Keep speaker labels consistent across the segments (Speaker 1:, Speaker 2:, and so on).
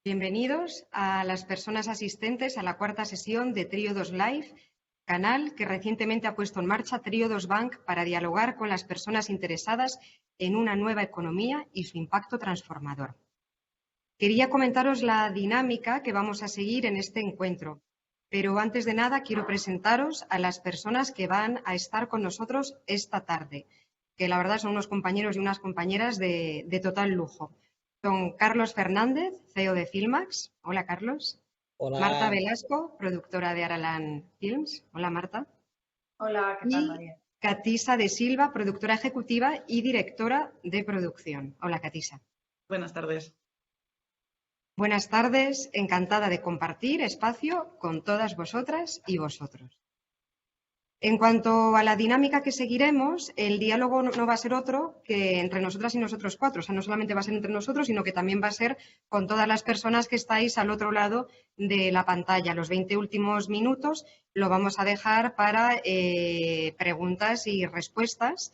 Speaker 1: Bienvenidos a las personas asistentes a la cuarta sesión de Triodos Live, canal que recientemente ha puesto en marcha Triodos Bank para dialogar con las personas interesadas en una nueva economía y su impacto transformador. Quería comentaros la dinámica que vamos a seguir en este encuentro, pero antes de nada quiero presentaros a las personas que van a estar con nosotros esta tarde, que la verdad son unos compañeros y unas compañeras de total lujo. Son Carlos Fernández, CEO de Filmax. Hola, Carlos.
Speaker 2: Hola.
Speaker 1: Marta Velasco, productora de Aralan Films. Hola, Marta.
Speaker 3: Hola, ¿qué tal,
Speaker 1: Y
Speaker 3: María?
Speaker 1: Catisa de Silva, productora ejecutiva y directora de producción. Hola, Catisa.
Speaker 3: Buenas tardes.
Speaker 1: Buenas tardes, encantada de compartir espacio con todas vosotras y vosotros. En cuanto a la dinámica que seguiremos, el diálogo no va a ser otro que entre nosotras y nosotros cuatro. O sea, no solamente va a ser entre nosotros, sino que también va a ser con todas las personas que estáis al otro lado de la pantalla. Los 20 últimos minutos lo vamos a dejar para preguntas y respuestas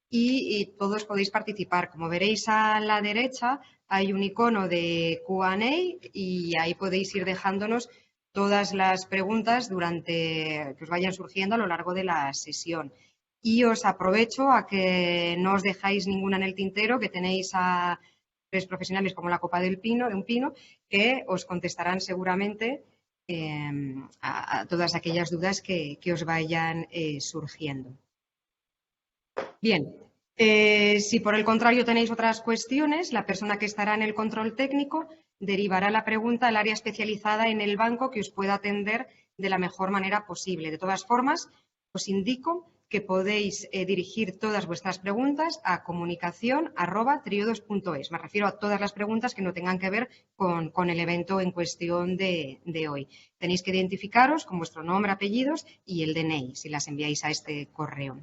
Speaker 1: y todos podéis participar. Como veréis a la derecha hay un icono de Q&A y ahí podéis ir dejándonos todas las preguntas que os vayan surgiendo a lo largo de la sesión. Y os aprovecho a que no os dejáis ninguna en el tintero, que tenéis a tres profesionales como la copa de un pino, que os contestarán seguramente a todas aquellas dudas que os vayan surgiendo. Bien, si por el contrario tenéis otras cuestiones, la persona que estará en el control técnico derivará la pregunta al área especializada en el banco que os pueda atender de la mejor manera posible. De todas formas, os indico que podéis dirigir todas vuestras preguntas a comunicación@triodos.es. Me refiero a todas las preguntas que no tengan que ver con el evento en cuestión de hoy. Tenéis que identificaros con vuestro nombre, apellidos y el DNI si las enviáis a este correo.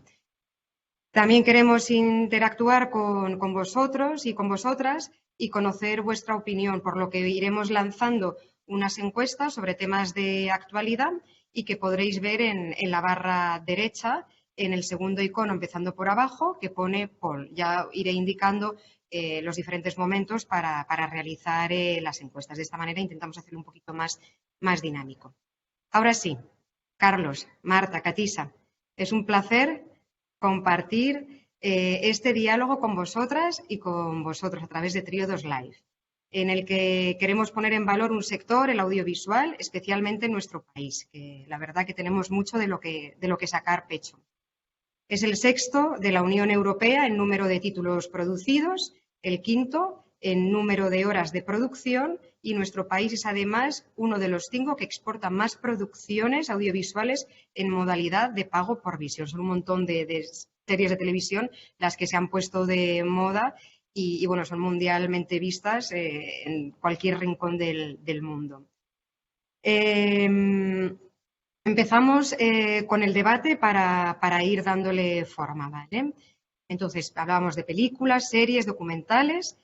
Speaker 1: También queremos interactuar con vosotros y con vosotras y conocer vuestra opinión, por lo que iremos lanzando unas encuestas sobre temas de actualidad y que podréis ver en la barra derecha, en el segundo icono, empezando por abajo, que pone poll. Ya iré indicando los diferentes momentos para realizar las encuestas. De esta manera intentamos hacerlo un poquito más dinámico. Ahora sí, Carlos, Marta, Catisa, es un placer compartir este diálogo con vosotras y con vosotros a través de Triodos Live, en el que queremos poner en valor un sector, el audiovisual, especialmente en nuestro país, que la verdad que tenemos mucho de lo que sacar pecho. Es el sexto de la Unión Europea en número de títulos producidos, el quinto en número de horas de producción y nuestro país es además uno de los 5 que exporta más producciones audiovisuales en modalidad de pago por visión. Son un montón de series de televisión las que se han puesto de moda y bueno, son mundialmente vistas en cualquier rincón del mundo. Empezamos con el debate para ir dándole forma, ¿vale? Entonces, hablábamos de películas, series, documentales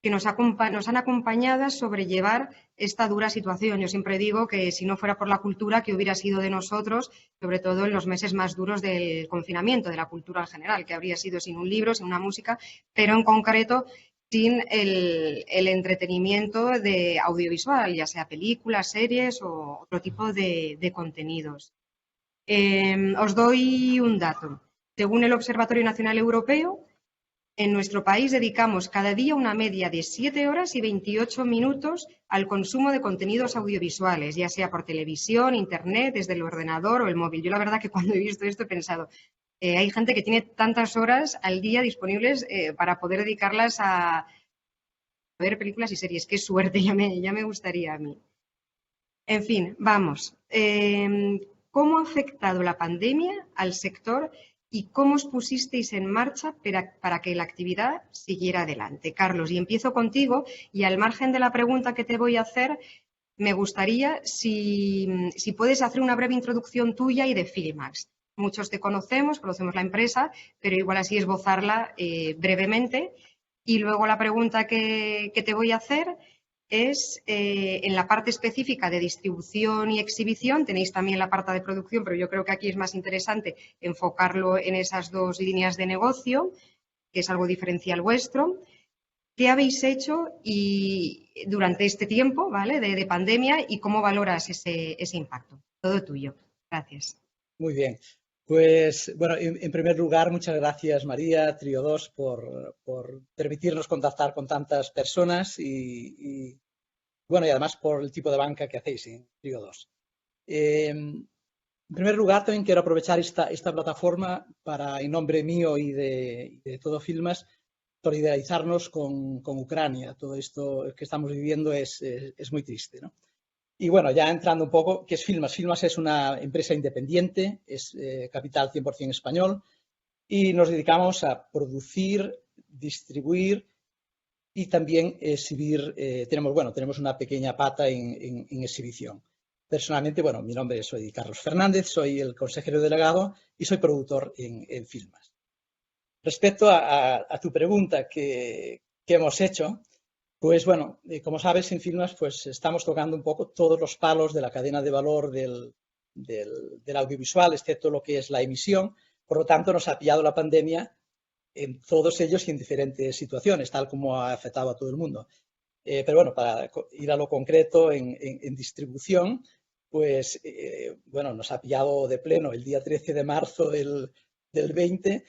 Speaker 1: que nos han acompañado a sobrellevar esta dura situación. Yo siempre digo que si no fuera por la cultura, ¿qué hubiera sido de nosotros, sobre todo en los meses más duros del confinamiento, de la cultura en general? ¿Qué habría sido sin un libro, sin una música, pero en concreto sin el entretenimiento de audiovisual, ya sea películas, series o otro tipo de contenidos? Os doy un dato. Según el Observatorio Nacional Europeo, en nuestro país dedicamos cada día una media de 7 horas y 28 minutos al consumo de contenidos audiovisuales, ya sea por televisión, internet, desde el ordenador o el móvil. Yo la verdad que cuando he visto esto he pensado, hay gente que tiene tantas horas al día disponibles para poder dedicarlas a ver películas y series. Qué suerte, ya me gustaría a mí. En fin, vamos. ¿Cómo ha afectado la pandemia al sector y cómo os pusisteis en marcha para que la actividad siguiera adelante? Carlos, y empiezo contigo y al margen de la pregunta que te voy a hacer, me gustaría si puedes hacer una breve introducción tuya y de Filmax. Muchos te conocemos la empresa, pero igual así esbozarla brevemente. Y luego la pregunta que te voy a hacer es en la parte específica de distribución y exhibición, tenéis también la parte de producción, pero yo creo que aquí es más interesante enfocarlo en esas dos líneas de negocio, que es algo diferencial vuestro. ¿qué habéis hecho durante este tiempo, ¿vale? de pandemia y cómo valoras ese impacto? Todo tuyo. Gracias.
Speaker 2: Muy bien. Pues, bueno, en primer lugar, muchas gracias, María, Trío 2, por permitirnos contactar con tantas personas bueno, y además por el tipo de banca que hacéis en Trío 2. En primer lugar, también quiero aprovechar esta plataforma para, en nombre mío y de Todo Filmas, solidarizarnos con Ucrania. Todo esto que estamos viviendo es muy triste, ¿no? Y bueno, ya entrando un poco, ¿qué es Filmas? Filmas es una empresa independiente, es capital 100% español y nos dedicamos a producir, distribuir y también exhibir. Tenemos una pequeña pata en exhibición. Personalmente, bueno, mi nombre soy Carlos Fernández, soy el consejero delegado y soy productor en Filmas. Respecto a tu pregunta que hemos hecho, pues bueno, como sabes, en Filmas pues estamos tocando un poco todos los palos de la cadena de valor del audiovisual, excepto lo que es la emisión. Por lo tanto, nos ha pillado la pandemia en todos ellos y en diferentes situaciones, tal como ha afectado a todo el mundo. Pero bueno, para ir a lo concreto, en distribución, pues bueno, nos ha pillado de pleno el día 13 de marzo del 20,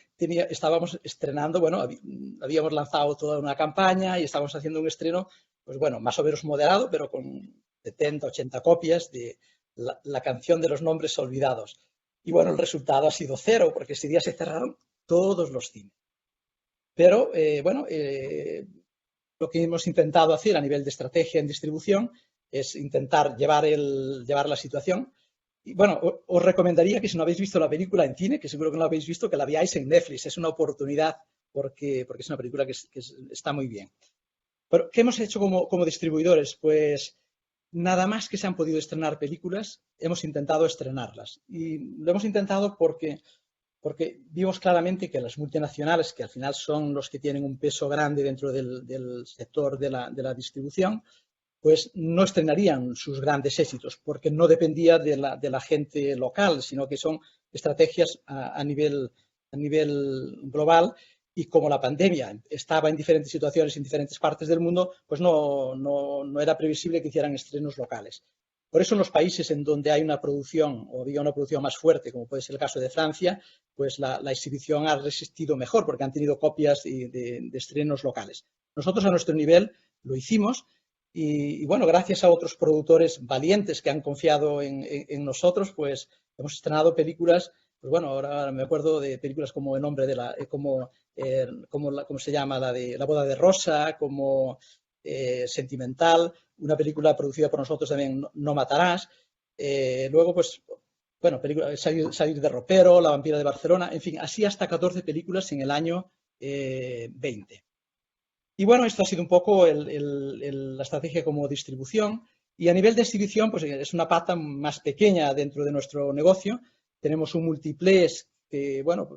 Speaker 2: estábamos estrenando, bueno, habíamos lanzado toda una campaña y estábamos haciendo un estreno, pues bueno, más o menos moderado, pero con 70, 80 copias de la canción de los nombres olvidados. Y bueno, el resultado ha sido cero, porque ese día se cerraron todos los cines. Pero bueno, lo que hemos intentado hacer a nivel de estrategia en distribución es intentar llevar la situación. Y bueno, os recomendaría que si no habéis visto la película en cine, que seguro que no la habéis visto, que la veáis en Netflix. Es una oportunidad porque es una película que está muy bien. Pero, ¿qué hemos hecho como distribuidores? Pues nada más que se han podido estrenar películas, hemos intentado estrenarlas. Y lo hemos intentado porque vimos claramente que las multinacionales, que al final son los que tienen un peso grande dentro del sector de la distribución, pues no estrenarían sus grandes éxitos, porque no dependía de la gente local, sino que son estrategias a nivel global. Y como la pandemia estaba en diferentes situaciones en diferentes partes del mundo, pues no era previsible que hicieran estrenos locales. Por eso en los países en donde hay una producción o había una producción más fuerte, como puede ser el caso de Francia, pues la exhibición ha resistido mejor porque han tenido copias de estrenos locales. Nosotros a nuestro nivel lo hicimos y bueno, gracias a otros productores valientes que han confiado en nosotros, pues hemos estrenado películas. Pues bueno, ahora me acuerdo de películas como El nombre de ¿cómo se llama? La de La boda de Rosa, como Sentimental, una película producida por nosotros también, No matarás. Luego, pues, bueno, salir de ropero, La vampira de Barcelona, en fin, así hasta 14 películas en el año 20. Y bueno, esto ha sido un poco la estrategia como distribución. Y a nivel de exhibición, pues es una pata más pequeña dentro de nuestro negocio. Tenemos un multiplex que, bueno,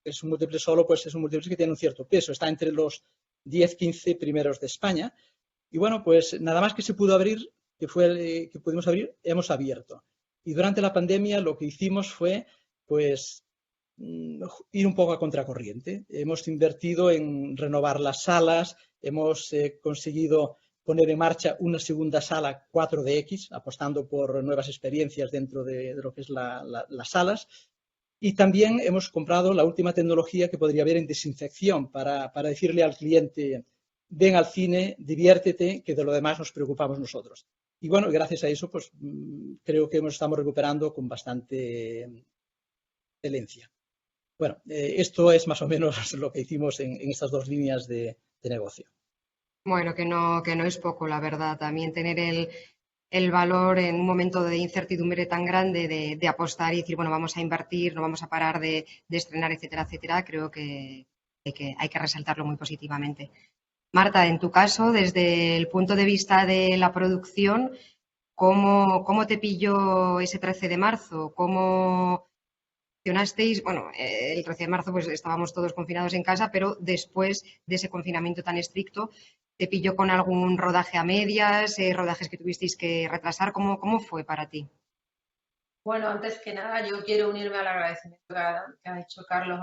Speaker 2: es un multiplex solo, pues es un multiplex que tiene un cierto peso. Está entre los 10, 15 primeros de España. Y bueno, pues nada más que se pudo abrir, que pudimos abrir, hemos abierto. Y durante la pandemia lo que hicimos fue, pues, ir un poco a contracorriente. Hemos invertido en renovar las salas, hemos conseguido poner en marcha una segunda sala 4DX, apostando por nuevas experiencias dentro de lo que es las salas. Y también hemos comprado la última tecnología que podría haber en desinfección para decirle al cliente: ven al cine, diviértete, que de lo demás nos preocupamos nosotros. Y bueno, gracias a eso, pues creo que estamos recuperando con bastante excelencia. Bueno, esto es más o menos lo que hicimos en estas dos líneas de negocio.
Speaker 1: Bueno, que no es poco, la verdad. También tener el valor en un momento de incertidumbre tan grande de apostar y decir, bueno, vamos a invertir, no vamos a parar de estrenar, etcétera, etcétera, creo que hay que resaltarlo muy positivamente. Marta, en tu caso, desde el punto de vista de la producción, ¿cómo te pilló ese 13 de marzo? ¿Cómo funcionasteis? Bueno, el 13 de marzo pues estábamos todos confinados en casa, pero después de ese confinamiento tan estricto, ¿te pilló con algún rodaje a medias, rodajes que tuvisteis que retrasar? ¿Cómo fue para ti?
Speaker 3: Bueno, antes que nada, yo quiero unirme al agradecimiento que ha hecho Carlos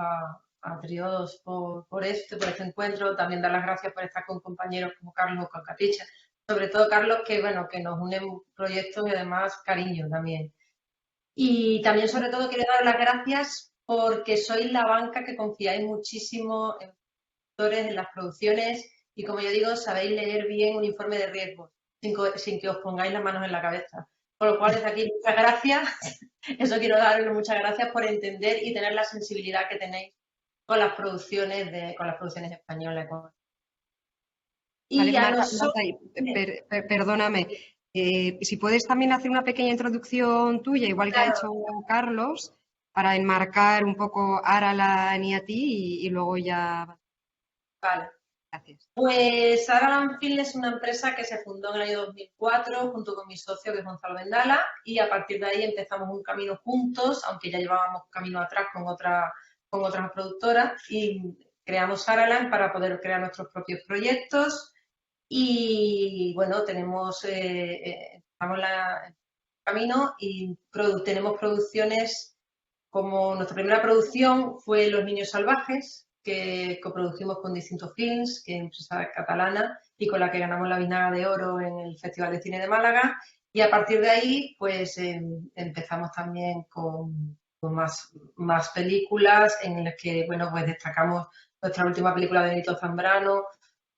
Speaker 4: Triodos por este encuentro, también dar las gracias por estar con compañeros como Carlos o con Capricha, sobre todo Carlos, que bueno, que nos unen proyectos y además cariño también. Y también sobre todo quiero dar las gracias porque sois la banca que confiáis muchísimo en en las producciones y, como yo digo, sabéis leer bien un informe de riesgos sin que os pongáis las manos en la cabeza. Con lo cual, desde aquí, muchas gracias. Eso quiero daros muchas gracias por entender y tener la sensibilidad que tenéis con las producciones españolas. Y
Speaker 1: Vale,
Speaker 4: a
Speaker 1: Marta,
Speaker 4: nosotros...
Speaker 1: perdóname. Si puedes también hacer una pequeña introducción tuya, igual que ha
Speaker 4: Claro,
Speaker 1: hecho Carlos, para enmarcar un poco a Aralan y a ti y luego ya.
Speaker 4: vale.
Speaker 1: Gracias.
Speaker 4: Pues Aralan Film es una empresa que se fundó en el año 2004 junto con mi socio, que es Gonzalo Vendala, y a partir de ahí empezamos un camino juntos, aunque ya llevábamos camino atrás con otras productoras, y creamos Aralan para poder crear nuestros propios proyectos. Y bueno, estamos en el camino y tenemos producciones como nuestra primera producción fue Los Niños Salvajes, que coprodujimos con distintos films, que es empresa catalana y con la que ganamos la Biznaga de Oro en el Festival de Cine de Málaga. Y a partir de ahí, pues empezamos también con más películas en las que, bueno, pues destacamos nuestra última película de Benito Zambrano,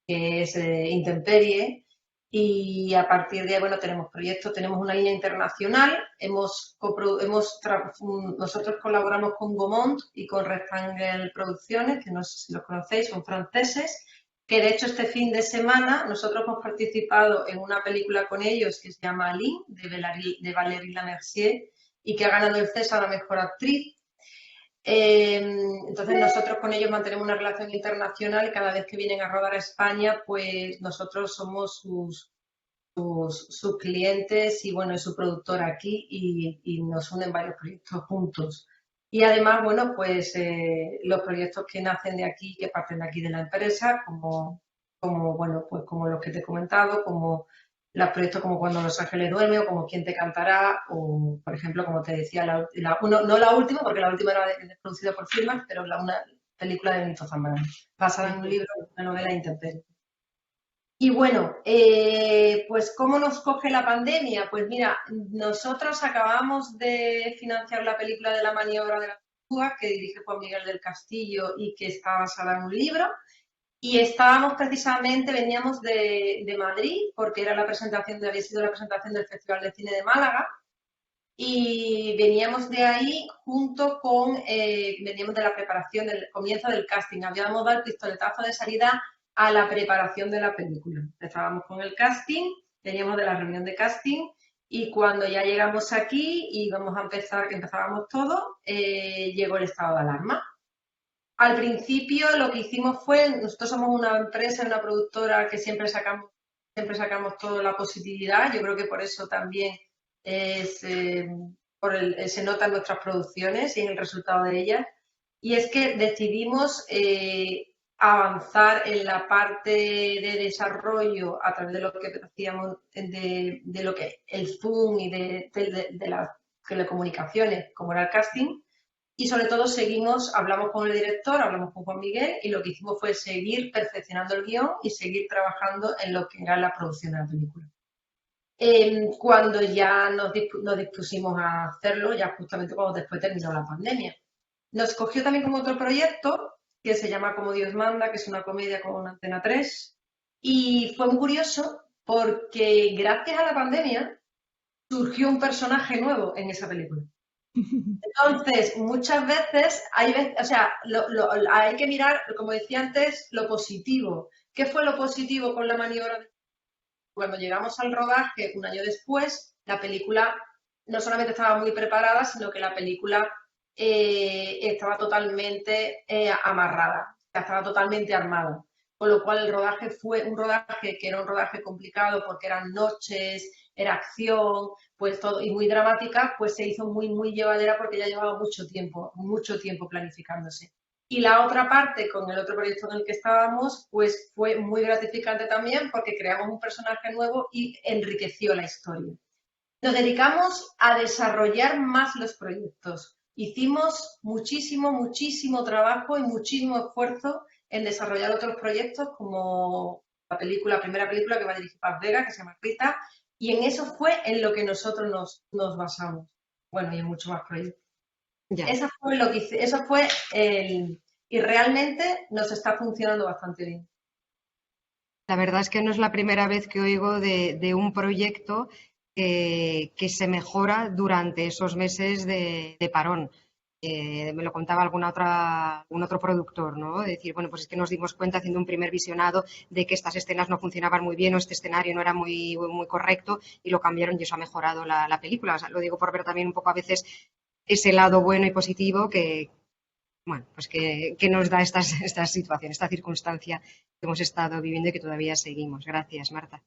Speaker 4: que es Intemperie, y a partir de ahí, bueno, tenemos proyectos, tenemos una línea internacional, nosotros colaboramos con Gaumont y con Rectangle Producciones, que no sé si los conocéis, son franceses, que de hecho este fin de semana nosotros hemos participado en una película con ellos que se llama Aline, de Valérie Lamercier, y que ha ganado el César a la Mejor Actriz. Entonces nosotros con ellos mantenemos una relación internacional y cada vez que vienen a rodar a España, pues nosotros somos sus clientes y bueno, es su productora aquí y nos unen varios proyectos juntos. Y además, bueno, pues los proyectos que nacen de aquí, que parten de aquí de la empresa, bueno, pues como los que te he comentado, como los proyectos como Cuando Los Ángeles Duermen o como Quién te cantará o, por ejemplo, como te decía, no la última, porque la última era producida por Filmax, pero una película de Benito Zambrano, basada en un libro, una novela de Intemperie. Y bueno, pues ¿cómo nos coge la pandemia? Pues mira, nosotros acabamos de financiar la película de La maniobra de la tortuga, que dirige Juan Miguel del Castillo y que está basada en un libro. Y veníamos de Madrid, porque había sido la presentación del Festival de Cine de Málaga, y veníamos de ahí veníamos de la preparación, del comienzo del casting. Habíamos dado el pistoletazo de salida a la preparación de la película. Estábamos con el casting, veníamos de la reunión de casting, y cuando ya llegamos aquí y empezábamos todo, llegó el estado de alarma. Al principio lo que hicimos nosotros somos una empresa, una productora que siempre sacamos toda la positividad. Yo creo que por eso también se notan nuestras producciones y en el resultado de ellas. Y es que decidimos avanzar en la parte de desarrollo a través de lo que hacíamos, de lo que el Zoom y de las telecomunicaciones, como era el casting. Y sobre todo hablamos con el director, hablamos con Juan Miguel y lo que hicimos fue seguir perfeccionando el guión y seguir trabajando en lo que era la producción de la película. Cuando ya nos dispusimos a hacerlo, ya justamente cuando después terminó la pandemia. Nos cogió también como otro proyecto que se llama Como Dios Manda, que es una comedia con Antena 3. Y fue muy curioso porque gracias a la pandemia surgió un personaje nuevo en esa película. Entonces, muchas veces hay que mirar, como decía antes, lo positivo. ¿Qué fue lo positivo con La maniobra? Cuando llegamos al rodaje, un año después, la película no solamente estaba muy preparada, sino que la película estaba totalmente amarrada, estaba totalmente armada. Con lo cual el rodaje fue un rodaje que era un rodaje complicado porque eran noches, era acción, pues todo, y muy dramática, pues se hizo muy, muy llevadera porque ya llevaba mucho tiempo planificándose. Y la otra parte, con el otro proyecto en el que estábamos, pues fue muy gratificante también porque creamos un personaje nuevo y enriqueció la historia. Nos dedicamos a desarrollar más los proyectos. hicimos muchísimo trabajo y muchísimo esfuerzo en desarrollar otros proyectos como la primera película que va a dirigir Paz Vega, que se llama Rita, y en eso fue en lo que nosotros nos basamos. Bueno, y en muchos más proyectos.
Speaker 1: Ya.
Speaker 4: Eso fue y realmente nos está funcionando bastante bien.
Speaker 1: La verdad es que no es la primera vez que oigo de un proyecto que se mejora durante esos meses de parón. Me lo contaba algún otro productor, ¿no? De decir, bueno, pues es que nos dimos cuenta haciendo un primer visionado de que estas escenas no funcionaban muy bien o este escenario no era muy correcto y lo cambiaron y eso ha mejorado la película. O sea, lo digo por ver también un poco a veces ese lado bueno y positivo bueno, pues que nos da esta situación, esta circunstancia que hemos estado viviendo y que todavía seguimos. Gracias, Marta.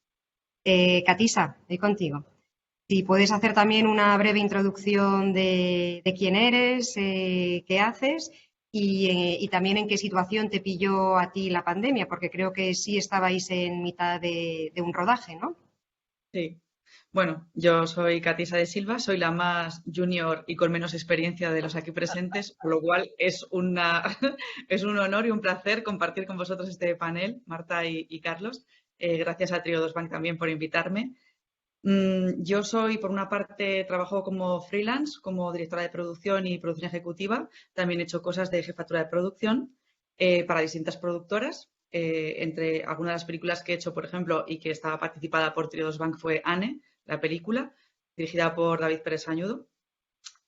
Speaker 1: Catisa, voy contigo. Si puedes hacer también una breve introducción de quién eres, qué haces y también en qué situación te pilló a ti la pandemia, porque creo que sí estabais en mitad de un rodaje, ¿no?
Speaker 3: Sí. Bueno, yo soy Catisa de Silva, soy la más junior y con menos experiencia de los aquí presentes, por lo cual es un honor y un placer compartir con vosotros este panel, Marta y Carlos. Gracias a Trio 2 Bank también por invitarme. Yo soy, por una parte, trabajo como freelance, como directora de producción y producción ejecutiva. También he hecho cosas de jefatura de producción para distintas productoras. Entre algunas de las películas que he hecho, por ejemplo, y que estaba participada por Trio 2 Bank fue Anne, la película, dirigida por David Pérez Añudo,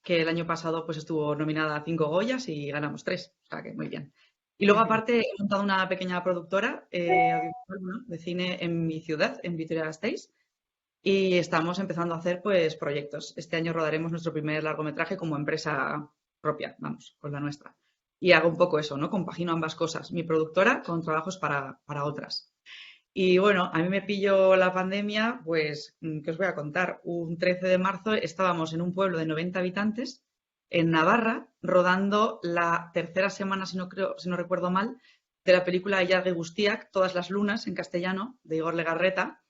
Speaker 3: que el año pasado pues estuvo nominada a 5 Goyas y ganamos 3, o sea que muy bien. Y luego, aparte, he montado una pequeña productora de cine en mi ciudad, en Vitoria-Gasteiz, y estamos empezando a hacer pues proyectos. Este año rodaremos nuestro primer largometraje como empresa propia, vamos, con la nuestra. Y hago un poco eso, ¿no? Compagino ambas cosas, mi productora con trabajos para otras. Y bueno, a mí me pilló la pandemia, pues, ¿qué os voy a contar? Un 13 de marzo estábamos en un pueblo de 90 habitantes, en Navarra, rodando la tercera semana, si no recuerdo mal, de la película Ilargi Guztiak, Todas las lunas, en castellano, de Igor Legarreta.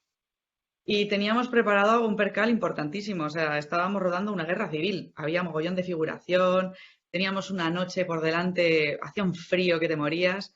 Speaker 3: Y teníamos preparado un percal importantísimo, o sea, estábamos rodando una guerra civil, había mogollón de figuración, teníamos una noche por delante, hacía un frío que te morías.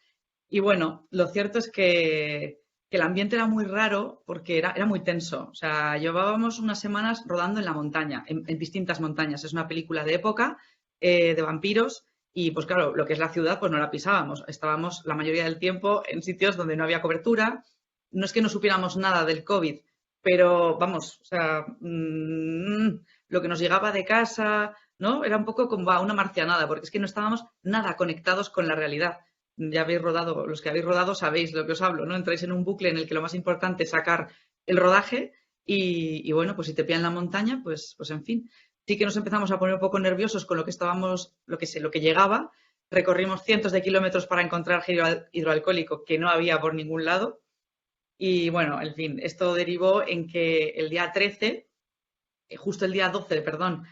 Speaker 3: Y bueno, lo cierto es que el ambiente era muy raro porque era muy tenso. O sea, llevábamos unas semanas rodando en la montaña, en distintas montañas. Es una película de época, de vampiros, y pues claro, lo que es la ciudad, pues no la pisábamos. Estábamos la mayoría del tiempo en sitios donde no había cobertura. No es que no supiéramos nada del COVID, pero vamos, o sea, lo que nos llegaba de casa, ¿no? Era un poco como una marcianada, porque es que no estábamos nada conectados con la realidad. Ya habéis rodado, los que habéis rodado sabéis lo que os hablo, ¿no? Entráis en un bucle en el que lo más importante es sacar el rodaje y bueno, pues si te pillan la montaña, pues en fin. Sí que nos empezamos a poner un poco nerviosos con lo que estábamos, lo que llegaba. Recorrimos cientos de kilómetros para encontrar gel hidroalcohólico que no había por ningún lado. Y bueno, en fin, esto derivó en que el día 13, justo el día 12, perdón,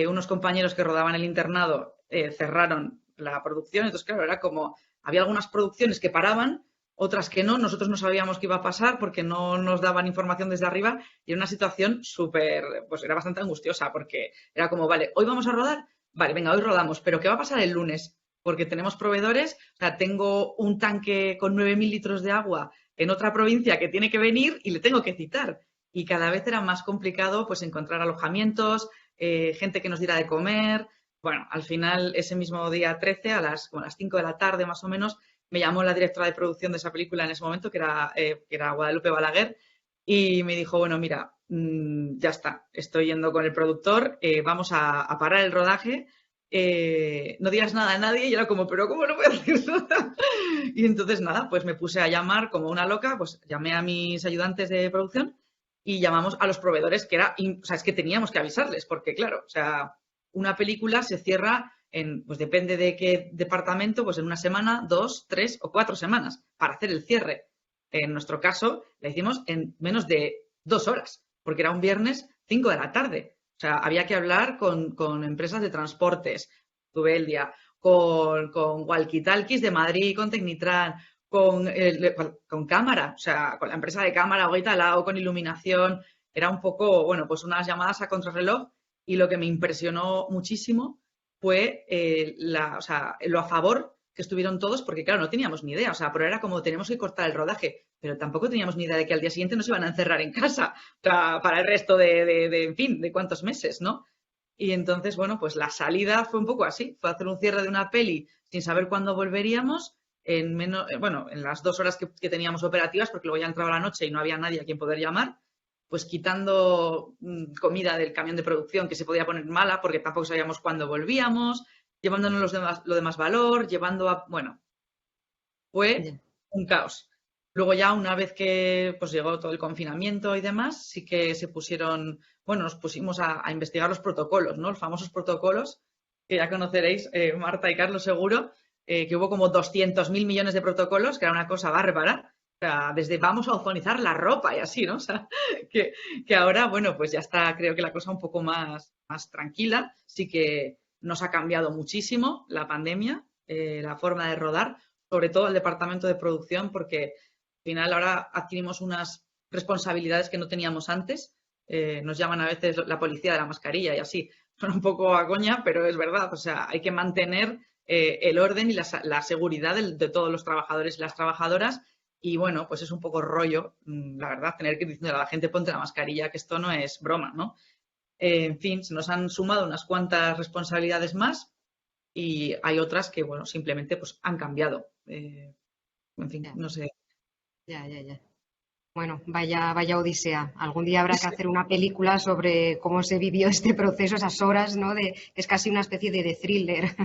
Speaker 3: unos compañeros que rodaban el internado cerraron la producción. Entonces, claro, era como, había algunas producciones que paraban, otras que no. Nosotros no sabíamos qué iba a pasar porque no nos daban información desde arriba y era una situación súper, pues era bastante angustiosa porque era como, vale, hoy vamos a rodar, vale, venga, hoy rodamos, pero ¿qué va a pasar el lunes? Porque tenemos proveedores, o sea, tengo un tanque con 9.000 litros de agua en otra provincia que tiene que venir y le tengo que citar. Y cada vez era más complicado pues encontrar alojamientos, gente que nos diera de comer. Bueno, al final, ese mismo día 13, a las 5 de la tarde más o menos, me llamó la directora de producción de esa película en ese momento, que era Guadalupe Balaguer, y me dijo, bueno, mira, ya está, estoy yendo con el productor, vamos a parar el rodaje, no digas nada a nadie. Y era como, pero ¿cómo no voy a decir nada? Y entonces nada, pues me puse a llamar como una loca, pues llamé a mis ayudantes de producción y llamamos a los proveedores, o sea, es que teníamos que avisarles, porque claro, o sea, una película se cierra pues depende de qué departamento, pues en una semana, 2, 3 o 4 semanas para hacer el cierre. En nuestro caso, la hicimos en menos de 2 horas, porque era un viernes 5 de la tarde. O sea, había que hablar con empresas de transportes, tuve el día, con walkie-talkies de Madrid, con Tecnitran, con cámara, o sea, con la empresa de cámara, Goitalao, con iluminación. Era un poco, bueno, pues unas llamadas a contrarreloj. Y lo que me impresionó muchísimo fue lo a favor que estuvieron todos, porque claro, no teníamos ni idea, o sea, pero era como tenemos que cortar el rodaje, pero tampoco teníamos ni idea de que al día siguiente nos iban a encerrar en casa para el resto en fin, de cuántos meses, ¿no? Y entonces, bueno, pues la salida fue un poco así, fue hacer un cierre de una peli sin saber cuándo volveríamos, en las 2 horas que teníamos operativas, porque luego ya entraba la noche y no había nadie a quien poder llamar, pues quitando comida del camión de producción que se podía poner mala porque tampoco sabíamos cuándo volvíamos, llevándonos lo de más valor, bueno, fue un caos. Luego ya una vez que pues llegó todo el confinamiento y demás, sí que nos pusimos a investigar los protocolos, ¿no? Los famosos protocolos que ya conoceréis, Marta y Carlos seguro, que hubo como 200.000 millones de protocolos, que era una cosa bárbara. O sea, desde vamos a ozonizar la ropa y así, ¿no? O sea, que ahora, bueno, pues ya está, creo que la cosa un poco más tranquila. Sí que nos ha cambiado muchísimo la pandemia, la forma de rodar, sobre todo el departamento de producción, porque al final ahora adquirimos unas responsabilidades que no teníamos antes. Nos llaman a veces la policía de la mascarilla y así. Son un poco a coña, pero es verdad. O sea, hay que mantener el orden y la seguridad de todos los trabajadores y las trabajadoras. Y bueno, pues es un poco rollo, la verdad, tener que ir diciendo a la gente ponte la mascarilla, que esto no es broma, ¿no? En fin, se nos han sumado unas cuantas responsabilidades más y hay otras que, bueno, simplemente pues han cambiado. En fin, no sé.
Speaker 1: Ya. Bueno, vaya odisea. Algún día habrá que hacer una película sobre cómo se vivió este proceso, esas horas, ¿no? Es casi una especie de thriller.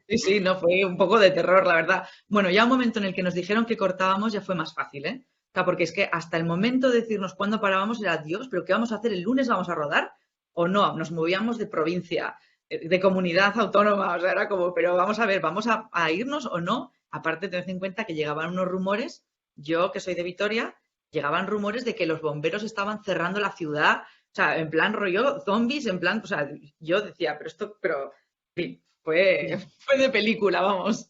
Speaker 3: Sí, no, fue un poco de terror, la verdad. Bueno, ya un momento en el que nos dijeron que cortábamos ya fue más fácil, ¿eh? O sea, porque es que hasta el momento de decirnos cuándo parábamos era, Dios, ¿pero qué vamos a hacer? ¿El lunes vamos a rodar? ¿O no? Nos movíamos de provincia, de comunidad autónoma, o sea, era como, pero vamos a ver, ¿vamos a irnos o no? Aparte, tened en cuenta que llegaban unos rumores, yo que soy de Vitoria, llegaban rumores de que los bomberos estaban cerrando la ciudad, o sea, en plan rollo zombies, en plan, o sea, yo decía, pero, en fin, fue de película, vamos.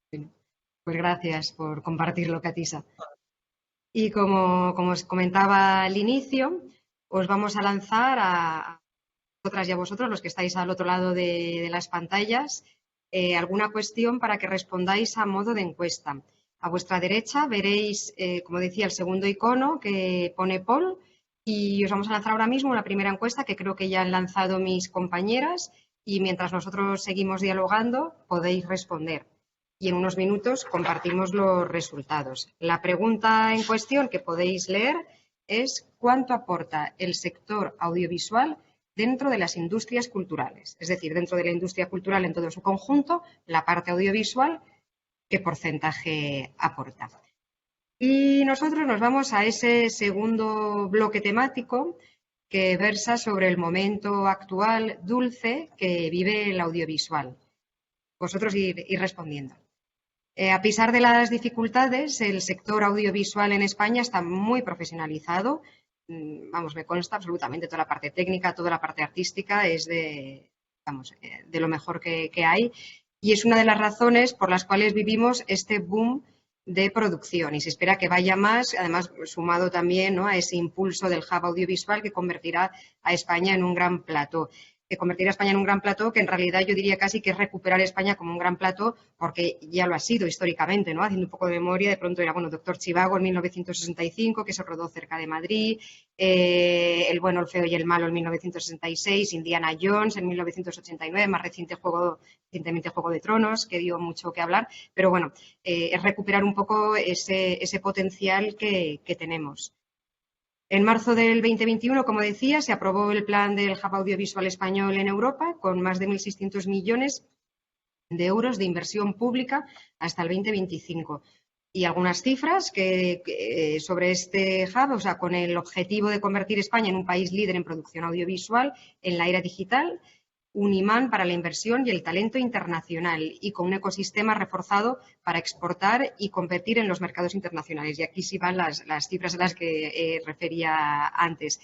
Speaker 1: Pues gracias por compartirlo, Catisa. Y como os comentaba al inicio, os vamos a lanzar a vosotras y a vosotros, los que estáis al otro lado de las pantallas, alguna cuestión para que respondáis a modo de encuesta. A vuestra derecha veréis, como decía, el segundo icono que pone poll y os vamos a lanzar ahora mismo la primera encuesta que creo que ya han lanzado mis compañeras y mientras nosotros seguimos dialogando podéis responder. Y en unos minutos compartimos los resultados. La pregunta en cuestión que podéis leer es ¿cuánto aporta el sector audiovisual dentro de las industrias culturales? Es decir, dentro de la industria cultural en todo su conjunto, la parte audiovisual, ¿qué porcentaje aporta? Y nosotros nos vamos a ese segundo bloque temático que versa sobre el momento actual dulce que vive el audiovisual. Vosotros ir respondiendo. A pesar de las dificultades, el sector audiovisual en España está muy profesionalizado. Vamos, me consta absolutamente toda la parte técnica, toda la parte artística es de lo mejor que hay. Y es una de las razones por las cuales vivimos este boom de producción y se espera que vaya más, además sumado también, ¿no?, a ese impulso del hub audiovisual que convertirá a España en un gran plató. Que convertir a España en un gran plató, que en realidad yo diría casi que es recuperar España como un gran plató, porque ya lo ha sido históricamente, ¿no? Haciendo un poco de memoria, de pronto era, bueno, Doctor Zhivago en 1965, que se rodó cerca de Madrid, El bueno, el feo y el malo en 1966, Indiana Jones en 1989, más recientemente Juego de Tronos, que dio mucho que hablar, pero bueno, es recuperar un poco ese potencial que tenemos. En marzo del 2021, como decía, se aprobó el plan del Hub Audiovisual Español en Europa con más de 1.600 millones de euros de inversión pública hasta el 2025. Y algunas cifras sobre este hub, o sea, con el objetivo de convertir España en un país líder en producción audiovisual en la era digital, un imán para la inversión y el talento internacional y con un ecosistema reforzado para exportar y competir en los mercados internacionales. Y aquí sí van las cifras a las que refería antes.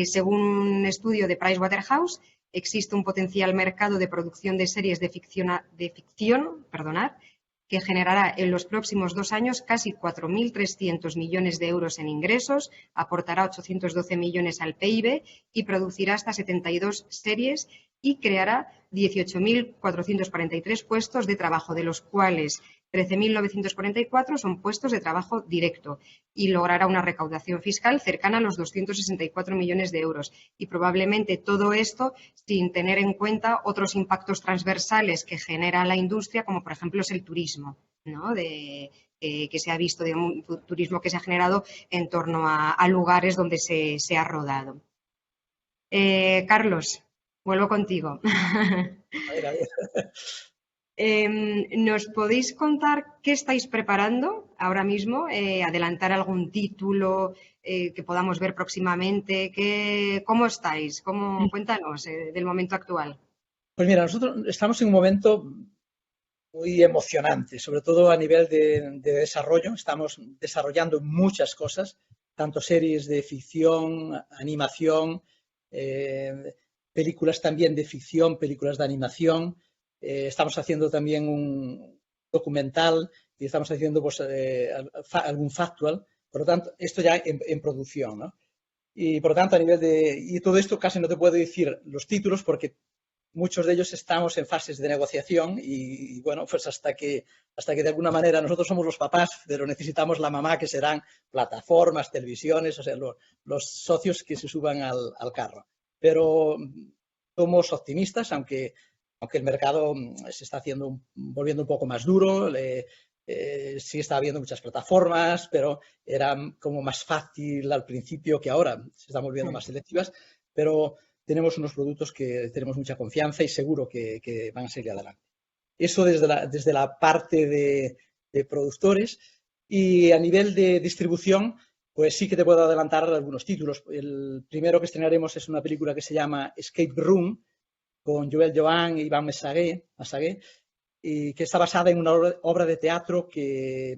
Speaker 1: Según un estudio de Pricewaterhouse, existe un potencial mercado de producción de series de ficción, que generará en los próximos 2 años casi 4.300 millones de euros en ingresos, aportará 812 millones al PIB y producirá hasta 72 series y creará 18.443 puestos de trabajo, de los cuales 13.944 son puestos de trabajo directo, y logrará una recaudación fiscal cercana a los 264 millones de euros. Y probablemente todo esto sin tener en cuenta otros impactos transversales que genera la industria, como por ejemplo es el turismo, ¿no? Que se ha visto, de un turismo que se ha generado en torno a lugares donde se ha rodado. Carlos, vuelvo contigo.
Speaker 2: A ver.
Speaker 1: ¿Nos podéis contar qué estáis preparando ahora mismo? ¿Adelantar algún título que podamos ver próximamente? ¿Cómo estáis? Cuéntanos del momento actual.
Speaker 2: Pues mira, nosotros estamos en un momento muy emocionante, sobre todo a nivel de desarrollo. Estamos desarrollando muchas cosas, tanto series de ficción, animación, películas también de ficción, películas de animación. Estamos haciendo también un documental y estamos haciendo pues, algún factual. Por lo tanto, esto ya en producción, ¿no? Y por lo tanto, a nivel de... Y todo esto casi no te puedo decir los títulos porque muchos de ellos estamos en fases de negociación y bueno, pues hasta que de alguna manera nosotros somos los papás, pero necesitamos la mamá, que serán plataformas, televisiones, o sea, los socios que se suban al carro. Pero somos optimistas, aunque el mercado se está volviendo un poco más duro. Sí está habiendo muchas plataformas, pero era como más fácil al principio que ahora. Se están volviendo más selectivas, pero tenemos unos productos que tenemos mucha confianza y seguro que van a seguir adelante. Eso desde la parte de productores. Y a nivel de distribución, pues sí que te puedo adelantar algunos títulos. El primero que estrenaremos es una película que se llama Escape Room, con Joel Joan y Iván Massagué, y que está basada en una obra de teatro que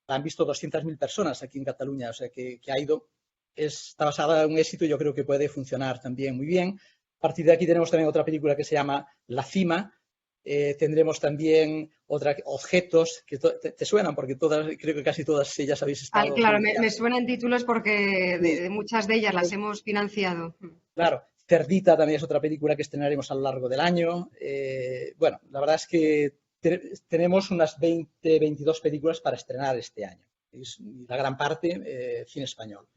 Speaker 2: la han visto 200.000 personas aquí en Cataluña, o sea que ha ido, está basada en un éxito y yo creo que puede funcionar también muy bien. A partir de aquí tenemos también otra película que se llama La Cima. Tendremos también objetos que te suenan, porque creo que casi todas ellas habéis estado...
Speaker 1: Claro, me suenan títulos porque de muchas de ellas las hemos financiado.
Speaker 2: Claro. Cerdita también es otra película que estrenaremos a lo largo del año. Bueno, la verdad es que tenemos unas 22 películas para estrenar este año. Y la gran parte cine español.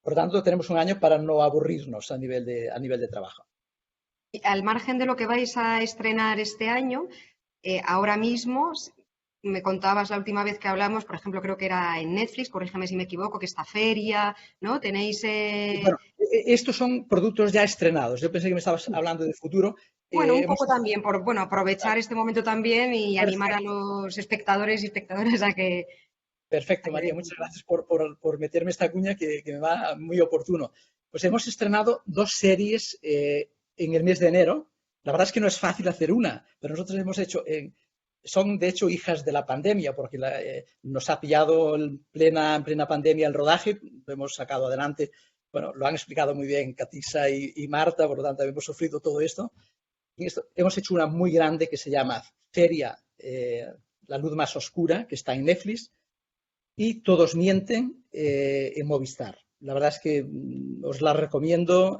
Speaker 2: Por lo tanto, tenemos un año para no aburrirnos a nivel de trabajo.
Speaker 1: Al margen de lo que vais a estrenar este año, ahora mismo, me contabas la última vez que hablamos, por ejemplo, creo que era en Netflix, corrígeme si me equivoco, que esta feria, ¿no? Tenéis...
Speaker 2: Bueno, estos son productos ya estrenados. Yo pensé que me estabas hablando de futuro.
Speaker 1: Bueno, un poco también, por aprovechar este momento también y animar a los espectadores y espectadoras a que...
Speaker 2: Perfecto, María, muchas gracias por meterme esta cuña que me va muy oportuno. Pues hemos estrenado 2 series en el mes de enero. La verdad es que no es fácil hacer una, pero nosotros hemos hecho... son, de hecho, hijas de la pandemia, porque nos ha pillado en plena pandemia el rodaje, lo hemos sacado adelante. Bueno, lo han explicado muy bien Catisa y Marta, por lo tanto, hemos sufrido todo esto. Y hemos hecho una muy grande que se llama Feria, la luz más oscura, que está en Netflix, y Todos mienten en Movistar. La verdad es que os la recomiendo,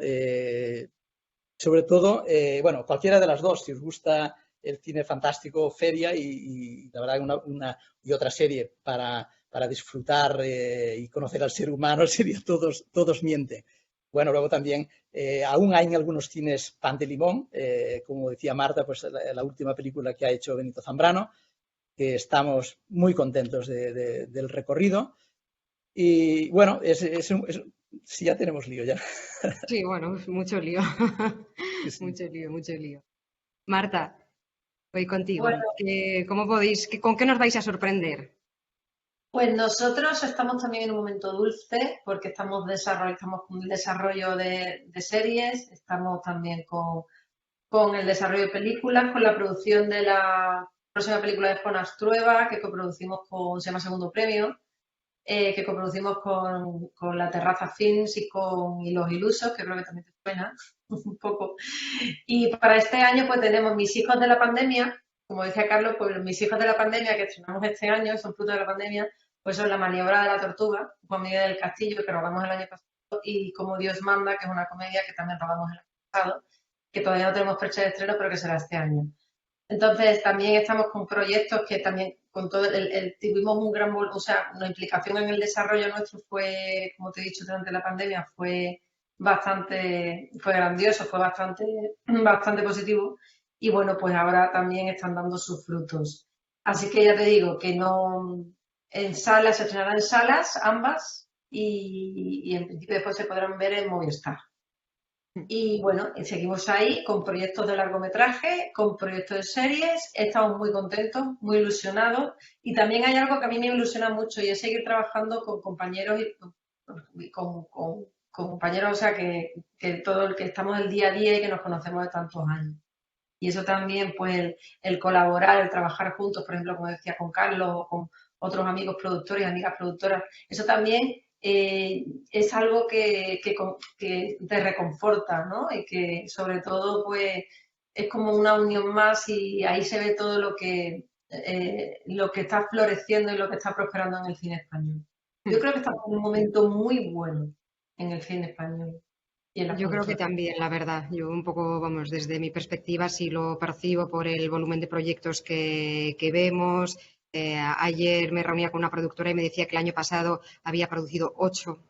Speaker 2: sobre todo, bueno, cualquiera de las dos, si os gusta el cine fantástico, Feria, y la verdad y otra serie para disfrutar y conocer al ser humano sería Todos mienten. Bueno, luego también, aún hay en algunos cines Pan de Limón, como decía Marta, pues la última película que ha hecho Benito Zambrano, que estamos muy contentos del recorrido. Y bueno, sí, ya tenemos lío ya.
Speaker 1: Sí, bueno, mucho lío.
Speaker 2: Sí.
Speaker 1: Mucho lío. Marta, voy contigo.
Speaker 4: Bueno,
Speaker 1: ¿Con qué nos vais a sorprender?
Speaker 4: pues nosotros estamos también en un momento dulce porque estamos con el desarrollo de series, estamos también con el desarrollo de películas, con la producción de la próxima película de Juan Astrueva, que coproducimos se llama Segundo Premio, que coproducimos con La Terraza Films y Los Ilusos, que creo que también te suena un poco. Y para este año pues tenemos Mis hijos de la pandemia, como decía Carlos, pues Mis hijos de la pandemia que estrenamos este año, son fruto de la pandemia, pues son La maniobra de la tortuga, Juan Miguel del Castillo, que rodamos el año pasado, y Como Dios manda, que es una comedia que también rodamos el año pasado, que todavía no tenemos fecha de estreno, pero que será este año. Entonces, también estamos con proyectos que también, con todo tuvimos un gran, o sea, una implicación en el desarrollo nuestro fue, como te he dicho, durante la pandemia fue grandioso, fue bastante positivo. Y bueno, pues ahora también están dando sus frutos. Así que ya te digo que no, en salas, se estrenarán en salas ambas y en principio después se podrán ver en Movistar. Y bueno, seguimos ahí con proyectos de largometraje, con proyectos de series, estamos muy contentos, muy ilusionados y también hay algo que a mí me ilusiona mucho y es seguir trabajando con compañeros y con compañeros, o sea, que todo el que estamos el día a día y que nos conocemos de tantos años. Y eso también, pues, el colaborar, el trabajar juntos, por ejemplo, como decía, con Carlos o con otros amigos productores y amigas productoras, eso también es algo que te reconforta, ¿no? Y que sobre todo, pues, es como una unión más y ahí se ve todo lo que está floreciendo y lo que está prosperando en el cine español. Yo creo que estamos en un momento muy bueno en el cine español.
Speaker 1: Yo creo que también, la verdad. Yo un poco, vamos, desde mi perspectiva sí lo percibo por el volumen de proyectos que vemos. Ayer me reunía con una productora y me decía que el año pasado había producido 8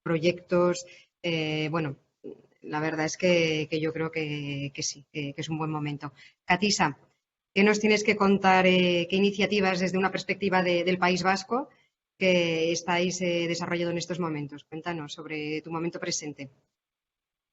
Speaker 1: proyectos. Bueno, la verdad es que yo creo que sí, que es un buen momento. Katisa, ¿qué nos tienes que contar? ¿Qué iniciativas desde una perspectiva del País Vasco que estáis desarrollando en estos momentos? Cuéntanos sobre tu momento presente.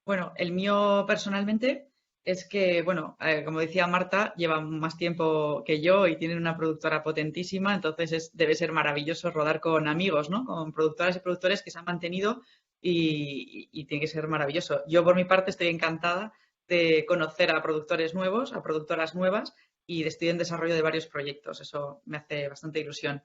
Speaker 3: Bueno, el mío personalmente es que, bueno, como decía Marta, lleva más tiempo que yo y tienen una productora potentísima, entonces debe ser maravilloso rodar con amigos, ¿no? Con productoras y productores que se han mantenido y tiene que ser maravilloso. Yo, por mi parte, estoy encantada de conocer a productores nuevos, a productoras nuevas y estoy en desarrollo de varios proyectos. Eso me hace bastante ilusión.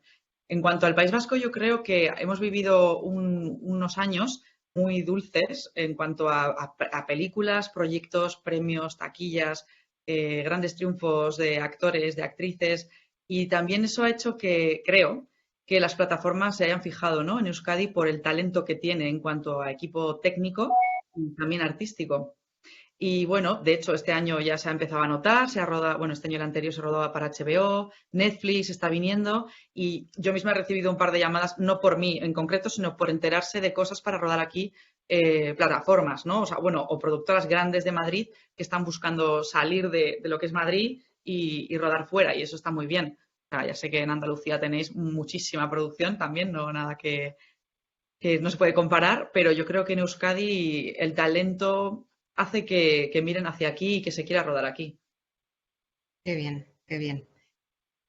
Speaker 3: En cuanto al País Vasco, yo creo que hemos vivido unos años muy dulces en cuanto a películas, proyectos, premios, taquillas, grandes triunfos de actores, de actrices. Y también eso ha hecho que, creo, que las plataformas se hayan fijado, ¿no?, en Euskadi por el talento que tiene en cuanto a equipo técnico y también artístico. Y bueno, de hecho, este año ya se ha empezado a notar, se ha rodado, bueno, este año el anterior se rodaba para HBO, Netflix está viniendo y yo misma he recibido un par de llamadas, no por mí en concreto, sino por enterarse de cosas para rodar aquí, plataformas, ¿no? O sea, bueno, o productoras grandes de Madrid que están buscando salir de lo que es Madrid y rodar fuera y eso está muy bien. O sea, ya sé que en Andalucía tenéis muchísima producción también, no nada que no se puede comparar, pero yo creo que en Euskadi el talento hace que miren hacia aquí y que se quiera rodar aquí.
Speaker 1: Qué bien, qué bien.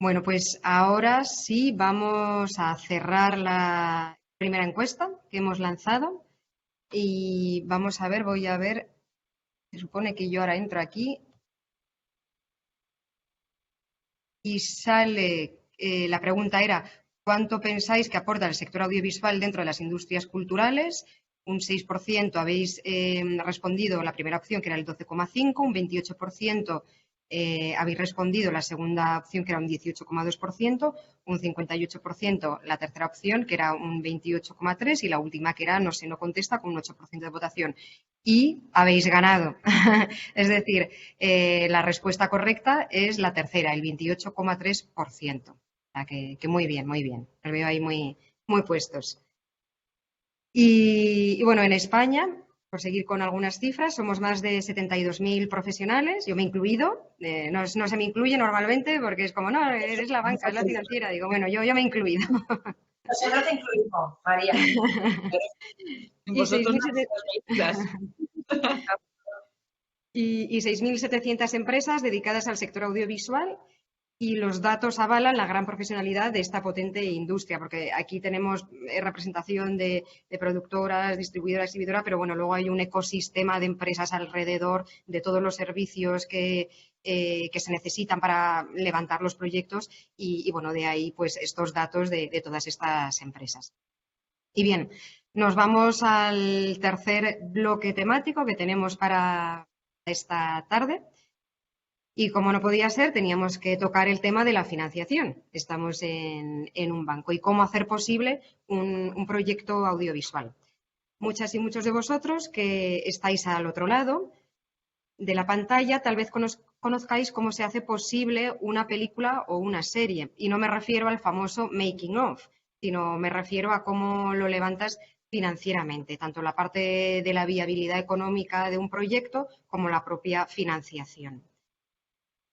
Speaker 1: Bueno, pues ahora sí vamos a cerrar la primera encuesta que hemos lanzado y vamos a ver, voy a ver, se supone que yo ahora entro aquí y sale, la pregunta era, ¿cuánto pensáis que aporta el sector audiovisual dentro de las industrias culturales? Un 6% habéis respondido la primera opción, que era el 12,5%, un 28% habéis respondido la segunda opción, que era un 18,2%, un 58% la tercera opción, que era un 28,3%, y la última, que era no sé, no contesta, con un 8% de votación. Y habéis ganado. Es decir, la respuesta correcta es la tercera, el 28,3%. O sea que muy bien, muy bien. Los veo ahí muy, muy puestos. Y bueno, en España, por seguir con algunas cifras, somos más de 72.000 profesionales, yo me he incluido, no se me incluye normalmente porque es como, no, eres la banca, es la financiera, digo, bueno, yo me he incluido.
Speaker 4: Nosotros te incluimos, María.
Speaker 1: Y 6.700 empresas dedicadas al sector audiovisual. Y los datos avalan la gran profesionalidad de esta potente industria, porque aquí tenemos representación de productoras, distribuidoras, exhibidoras, pero bueno, luego hay un ecosistema de empresas alrededor de todos los servicios que se necesitan para levantar los proyectos y bueno, de ahí pues estos datos de todas estas empresas. Y bien, nos vamos al tercer bloque temático que tenemos para esta tarde. Y como no podía ser, teníamos que tocar el tema de la financiación. Estamos en un banco y cómo hacer posible un proyecto audiovisual. Muchas y muchos de vosotros que estáis al otro lado, la pantalla, tal vez conozcáis cómo se hace posible una película o una serie. Y no me refiero al famoso making of, sino me refiero a cómo lo levantas financieramente, tanto la parte de la viabilidad económica de un proyecto como la propia financiación.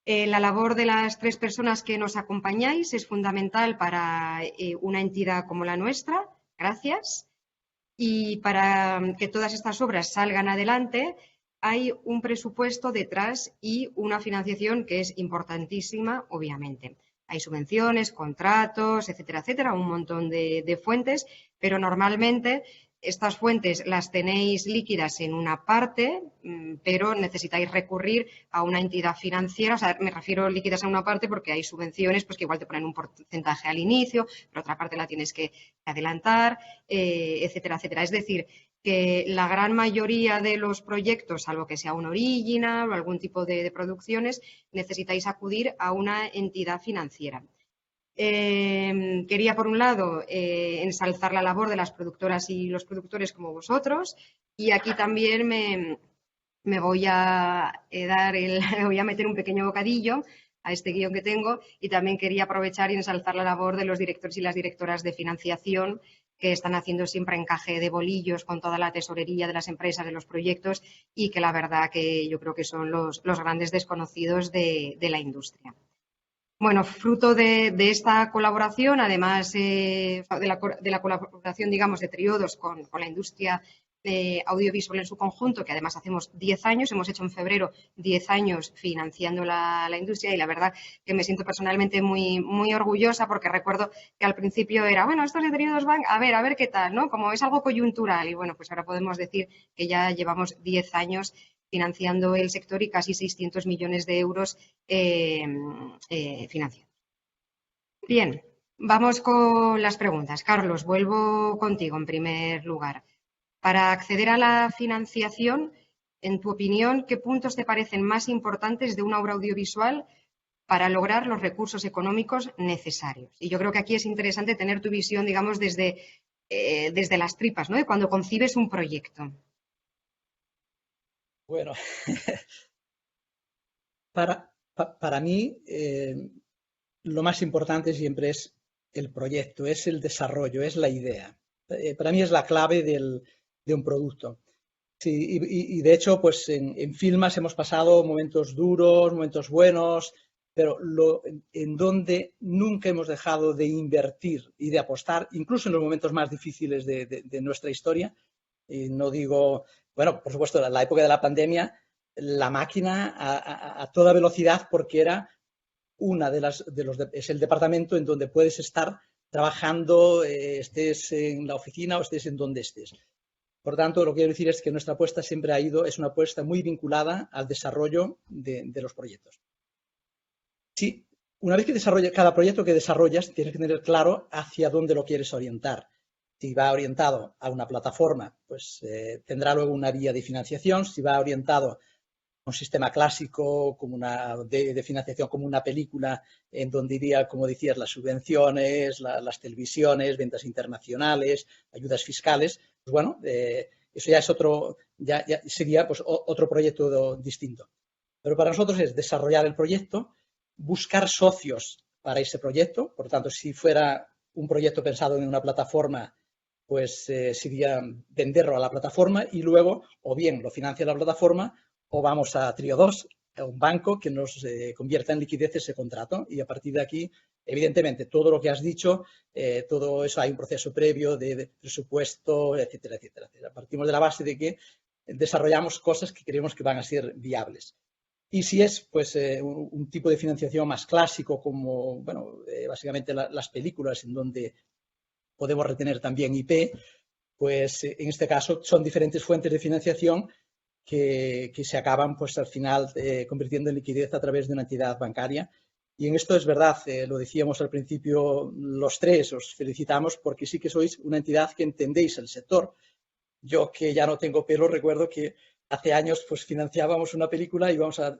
Speaker 1: La labor de las 3 personas que nos acompañáis es fundamental para una entidad como la nuestra. Gracias. Y para que todas estas obras salgan adelante, hay un presupuesto detrás y una financiación que es importantísima, obviamente. Hay subvenciones, contratos, etcétera, etcétera, un montón de fuentes, pero normalmente estas fuentes las tenéis líquidas en una parte, pero necesitáis recurrir a una entidad financiera. O sea, me refiero líquidas a una parte porque hay subvenciones pues que igual te ponen un porcentaje al inicio, pero otra parte la tienes que adelantar, etcétera, etcétera. Es decir, que la gran mayoría de los proyectos, salvo que sea un original o algún tipo de producciones, necesitáis acudir a una entidad financiera. Quería, por un lado, ensalzar la labor de las productoras y los productores como vosotros, y aquí también me voy a voy a meter un pequeño bocadillo a este guión que tengo, y también quería aprovechar y ensalzar la labor de los directores y las directoras de financiación, que están haciendo siempre encaje de bolillos con toda la tesorería de las empresas, de los proyectos, y que la verdad que yo creo que son los grandes desconocidos de la industria. Bueno, fruto de esta colaboración, además de la colaboración, digamos, de Triodos con la industria audiovisual en su conjunto, que además hacemos 10 años, hemos hecho en febrero 10 años financiando la industria, y la verdad que me siento personalmente muy, muy orgullosa, porque recuerdo que al principio era, bueno, estos de Triodos van, a ver qué tal, ¿no? Como es algo coyuntural, y bueno, pues ahora podemos decir que ya llevamos 10 años financiando el sector y casi 600 millones de euros financiados. Bien, vamos con las preguntas. Carlos, vuelvo contigo en primer lugar. Para acceder a la financiación, en tu opinión, ¿qué puntos te parecen más importantes de una obra audiovisual para lograr los recursos económicos necesarios? Y yo creo que aquí es interesante tener tu visión, digamos, desde las tripas, ¿no? De cuando concibes un proyecto.
Speaker 2: Bueno, para mí lo más importante siempre es el proyecto, es el desarrollo, es la idea. Para mí es la clave de un producto. Sí, y de hecho, pues en Filmas hemos pasado momentos duros, momentos buenos, pero en donde nunca hemos dejado de invertir y de apostar, incluso en los momentos más difíciles de nuestra historia. Y no digo, bueno, por supuesto, en la época de la pandemia, la máquina a toda velocidad, porque era es el departamento en donde puedes estar trabajando, estés en la oficina o estés en donde estés. Por tanto, lo que quiero decir es que nuestra apuesta siempre es una apuesta muy vinculada al desarrollo de los proyectos. Sí, una vez que cada proyecto que desarrollas, tienes que tener claro hacia dónde lo quieres orientar. Si va orientado a una plataforma, pues tendrá luego una vía de financiación. Si va orientado a un sistema clásico como de financiación, como una película, en donde iría, como decías, las subvenciones, las televisiones, ventas internacionales, ayudas fiscales, pues bueno, eso ya es ya sería pues otro proyecto distinto. Pero para nosotros es desarrollar el proyecto, buscar socios para ese proyecto. Por tanto, si fuera un proyecto pensado en una plataforma, pues sería venderlo a la plataforma y luego o bien lo financia la plataforma o vamos a Triodos, a un banco que nos convierta en liquidez ese contrato, y a partir de aquí, evidentemente, todo lo que has dicho, todo eso hay un proceso previo de presupuesto, etcétera, etcétera, etcétera. Partimos de la base de que desarrollamos cosas que creemos que van a ser viables. Y si es pues un tipo de financiación más clásico, como bueno, básicamente las películas, en donde podemos retener también IP, pues en este caso son diferentes fuentes de financiación que se acaban pues al final convirtiendo en liquidez a través de una entidad bancaria. Y en esto es verdad, lo decíamos al principio los tres, os felicitamos porque sí que sois una entidad que entendéis el sector. Yo, que ya no tengo pelo, recuerdo que hace años pues financiábamos una película y íbamos a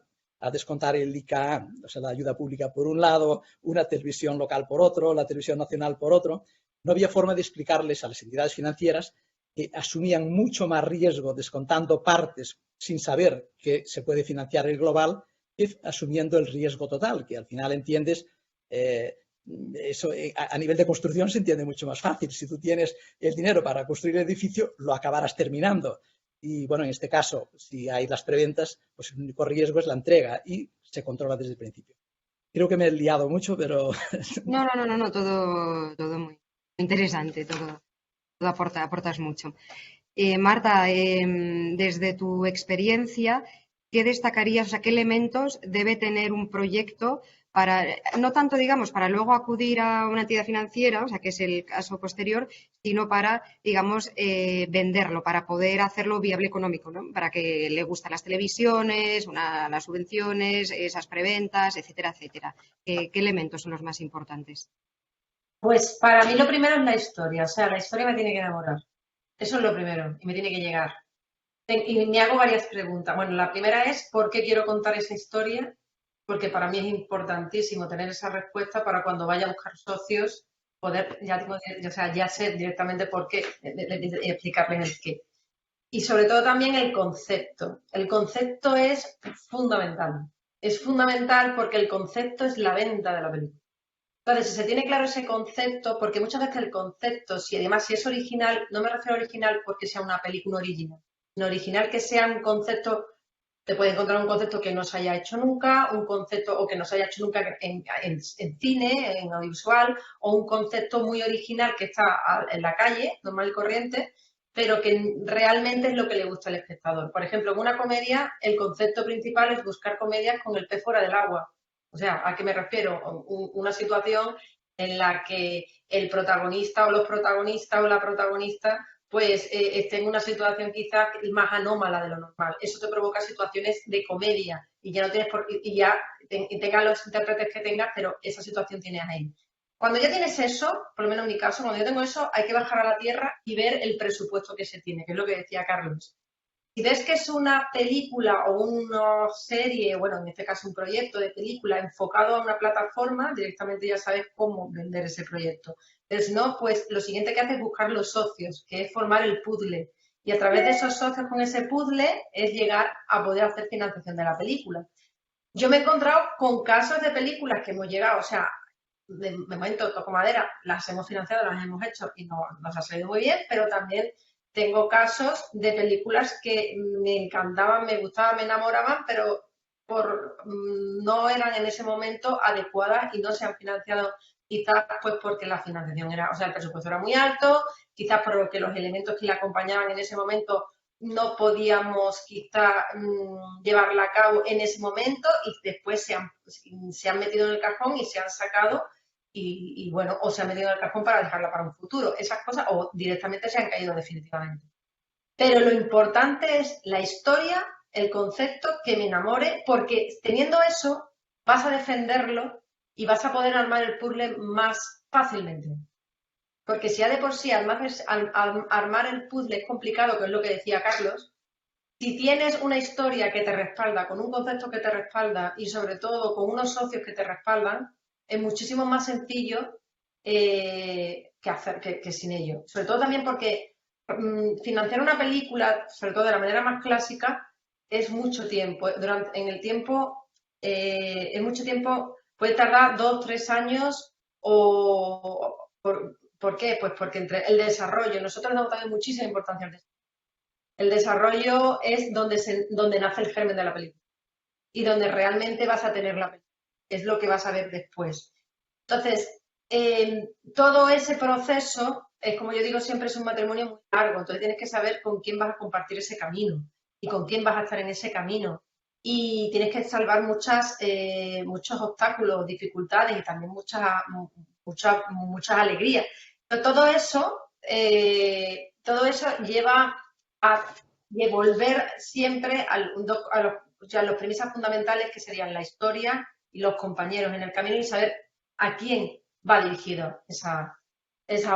Speaker 2: descontar el ICA, o sea, la ayuda pública por un lado, una televisión local por otro, la televisión nacional por otro. No había forma de explicarles a las entidades financieras que asumían mucho más riesgo descontando partes sin saber que se puede financiar el global, que asumiendo el riesgo total, que al final entiendes, eso a nivel de construcción se entiende mucho más fácil. Si tú tienes el dinero para construir el edificio, lo acabarás terminando. Y bueno, en este caso, si hay las preventas, pues el único riesgo es la entrega y se controla desde el principio. Creo que me he liado mucho, pero...
Speaker 1: No, todo muy interesante, todo aportas mucho. Marta, desde tu experiencia, ¿qué destacarías, o sea, qué elementos debe tener un proyecto para, no tanto, digamos, para luego acudir a una entidad financiera, o sea, que es el caso posterior, sino para, digamos, venderlo, para poder hacerlo viable económico, ¿no? Para que le gusten las televisiones, las subvenciones, esas preventas, etcétera, etcétera. ¿Qué elementos son los más importantes?
Speaker 4: Pues para mí lo primero es la historia, o sea, la historia me tiene que enamorar. Eso es lo primero y me tiene que llegar. Y me hago varias preguntas. Bueno, la primera es ¿por qué quiero contar esa historia? Porque para mí es importantísimo tener esa respuesta para cuando vaya a buscar socios poder, ya sé directamente por qué y explicarles el qué. Y sobre todo también el concepto. El concepto es fundamental. Es fundamental porque el concepto es la venta de la película. Entonces, si se tiene claro ese concepto, porque muchas veces el concepto, si además si es original, no me refiero a original porque sea una película original, sino original que sea un concepto, te puede encontrar un concepto que no se haya hecho nunca, un concepto o que no se haya hecho nunca en cine, en audiovisual, o un concepto muy original que está en la calle, normal y corriente, pero que realmente es lo que le gusta al espectador. Por ejemplo, en una comedia, el concepto principal es buscar comedias con el pez fuera del agua. O sea, ¿a qué me refiero? Una situación en la que el protagonista o los protagonistas o la protagonista pues esté en una situación quizás más anómala de lo normal. Eso te provoca situaciones de comedia y ya no tienes tengas los intérpretes que tengas, pero esa situación tienes ahí. Cuando ya tienes eso, por lo menos en mi caso, cuando yo tengo eso, hay que bajar a la tierra y ver el presupuesto que se tiene, que es lo que decía Carlos. Si ves que es una película o una serie, bueno, en este caso un proyecto de película enfocado a una plataforma, directamente ya sabes cómo vender ese proyecto. Pero si no, pues lo siguiente que haces es buscar los socios, que es formar el puzzle. Y a través de esos socios con ese puzzle es llegar a poder hacer financiación de la película. Yo me he encontrado con casos de películas que hemos llegado, o sea, de momento toco madera, las hemos financiado, las hemos hecho y no nos ha salido muy bien, pero también tengo casos de películas que me encantaban, me gustaban, me enamoraban, pero no eran en ese momento adecuadas y no se han financiado quizás pues porque la financiación era, o sea, el presupuesto era muy alto, quizás porque los elementos que le acompañaban en ese momento no podíamos quizá llevarla a cabo en ese momento y después se han metido en el cajón y se han sacado y bueno, o se han metido en el cajón para dejarla para un futuro. Esas cosas o directamente se han caído definitivamente. Pero lo importante es la historia, el concepto, que me enamore, porque teniendo eso vas a defenderlo y vas a poder armar el puzzle más fácilmente. Porque si ya de por sí armar el puzzle es complicado, que es lo que decía Carlos, si tienes una historia que te respalda, con un concepto que te respalda y sobre todo con unos socios que te respaldan, es muchísimo más sencillo que sin ello. Sobre todo también porque financiar una película, sobre todo de la manera más clásica, es mucho tiempo. En el tiempo, es mucho tiempo, puede tardar 2, 3 años ¿por qué? Pues porque entre el desarrollo, nosotros damos también muchísima importancia al desarrollo. El desarrollo es donde nace el germen de la película y donde realmente vas a tener la película. Es lo que vas a ver después. Entonces, todo ese proceso, como yo digo siempre, es un matrimonio muy largo. Entonces tienes que saber con quién vas a compartir ese camino y con quién vas a estar en ese camino. Y tienes que salvar muchos obstáculos, dificultades y también muchas alegrías. Pero todo eso lleva a devolver siempre a los premisas fundamentales que serían la historia y los compañeros en el camino y saber a quién va dirigido esa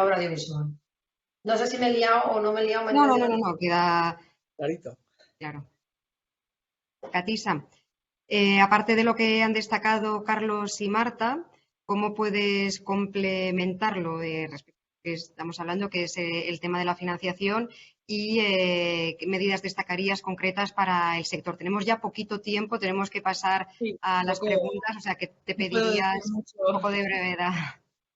Speaker 4: obra audiovisual. No sé si me he liado o no me he liado.
Speaker 1: No, queda
Speaker 2: clarito.
Speaker 1: claro. Katisa, aparte de lo que han destacado Carlos y Marta, ¿cómo puedes complementarlo respecto a que estamos hablando, que es el tema de la financiación y qué medidas destacarías concretas para el sector. Tenemos ya poquito tiempo, tenemos que pasar
Speaker 3: Sí,
Speaker 1: a
Speaker 3: un
Speaker 1: las
Speaker 3: poco,
Speaker 1: preguntas, o sea que te
Speaker 3: no puedo decir
Speaker 1: pedirías
Speaker 3: mucho.
Speaker 1: un poco de brevedad.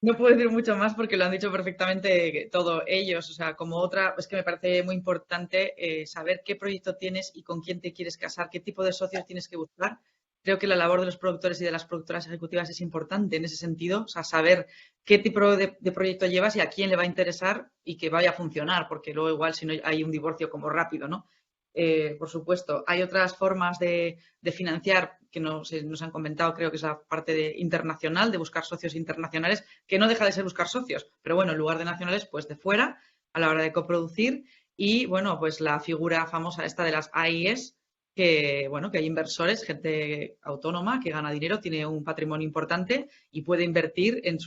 Speaker 3: No puedo decir mucho más porque lo han dicho perfectamente todo ellos. O sea, como otra, es que me parece muy importante saber qué proyecto tienes y con quién te quieres casar, qué tipo de socios tienes que buscar. Creo que la labor de los productores y de las productoras ejecutivas es importante en ese sentido. O sea, saber qué tipo de proyecto llevas y a quién le va a interesar y que vaya a funcionar, porque luego igual si no hay un divorcio como rápido, ¿no? Por supuesto, hay otras formas de financiar que nos han comentado, creo que es la parte internacional, de buscar socios internacionales, que no deja de ser buscar socios, pero bueno, en lugar de nacionales, pues de fuera, a la hora de coproducir. Y bueno, pues la figura famosa esta de las AIS, que bueno, que hay inversores, gente autónoma que gana dinero, tiene un patrimonio importante y puede invertir en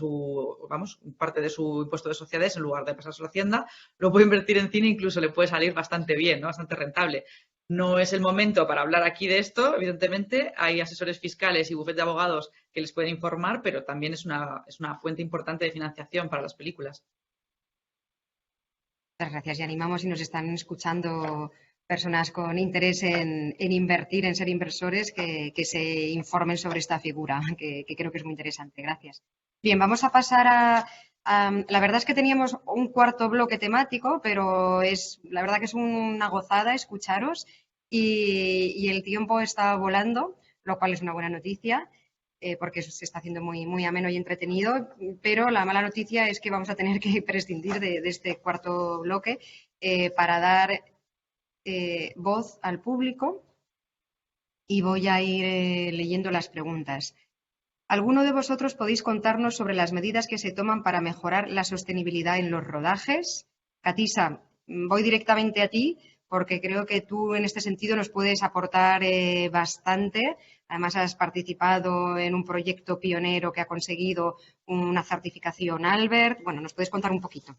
Speaker 3: parte de su impuesto de sociedades en lugar de pasarse a la Hacienda, lo puede invertir en cine, incluso le puede salir bastante bien, ¿no? Bastante rentable. No es el momento para hablar aquí de esto, evidentemente. Hay asesores fiscales y bufetes de abogados que les pueden informar, pero también es una fuente importante de financiación para las películas.
Speaker 1: Muchas gracias. Y animamos si nos están escuchando personas con interés en invertir, en ser inversores, que se informen sobre esta figura, que creo que es muy interesante. Gracias. Bien, vamos a pasar la verdad es que teníamos un cuarto bloque temático, pero la verdad que es una gozada escucharos y el tiempo está volando, lo cual es una buena noticia. Porque se está haciendo muy, muy ameno y entretenido, pero la mala noticia es que vamos a tener que prescindir de este cuarto bloque para dar voz al público y voy a ir leyendo las preguntas. ¿Alguno de vosotros podéis contarnos sobre las medidas que se toman para mejorar la sostenibilidad en los rodajes? Katisa, voy directamente a ti porque creo que tú en este sentido nos puedes aportar bastante. Además, has participado en un proyecto pionero que ha conseguido una certificación Albert. Bueno, ¿nos puedes contar un poquito?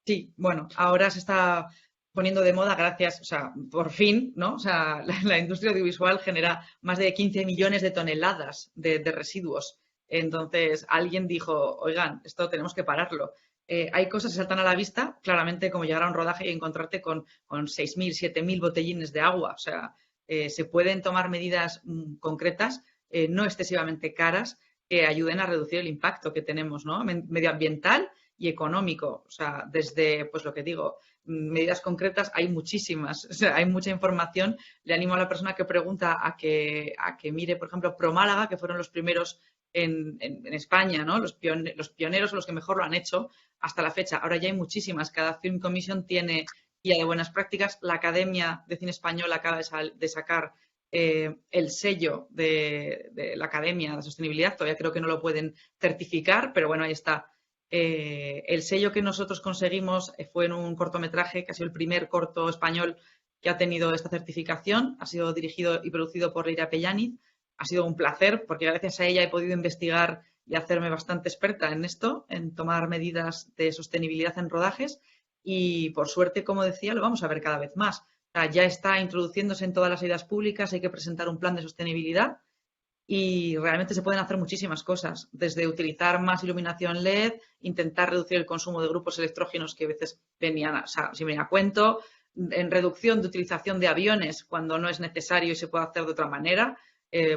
Speaker 3: Sí, bueno, ahora se está poniendo de moda gracias, o sea, por fin, ¿no? O sea, la industria audiovisual genera más de 15 millones de toneladas de residuos. Entonces, alguien dijo, oigan, esto tenemos que pararlo. Hay cosas que saltan a la vista, claramente como llegar a un rodaje y encontrarte con 6.000, 7.000 botellines de agua. O sea, se pueden tomar medidas concretas, no excesivamente caras, que ayuden a reducir el impacto que tenemos, ¿no? Medioambiental y económico. O sea, desde, pues lo que digo, medidas concretas hay muchísimas. O sea, hay mucha información. Le animo a la persona que pregunta a que mire, por ejemplo, Pro Málaga, que fueron los primeros en España, ¿no? Los pioneros o los que mejor lo han hecho hasta la fecha. Ahora ya hay muchísimas. Cada Film Commission tiene guía de buenas prácticas. La Academia de Cine Español acaba de sacar el sello de la Academia de Sostenibilidad. Todavía creo que no lo pueden certificar, pero bueno, ahí está. El sello que nosotros conseguimos fue en un cortometraje, que ha sido el primer corto español que ha tenido esta certificación. Ha sido dirigido y producido por Leira Pellaniz. Ha sido un placer porque gracias a ella he podido investigar y hacerme bastante experta en esto, en tomar medidas de sostenibilidad en rodajes y por suerte, como decía, lo vamos a ver cada vez más. O sea, ya está introduciéndose en todas las ayudas públicas, hay que presentar un plan de sostenibilidad y realmente se pueden hacer muchísimas cosas, desde utilizar más iluminación LED, intentar reducir el consumo de grupos electrógenos que a veces venían a cuento, en reducción de utilización de aviones cuando no es necesario y se puede hacer de otra manera,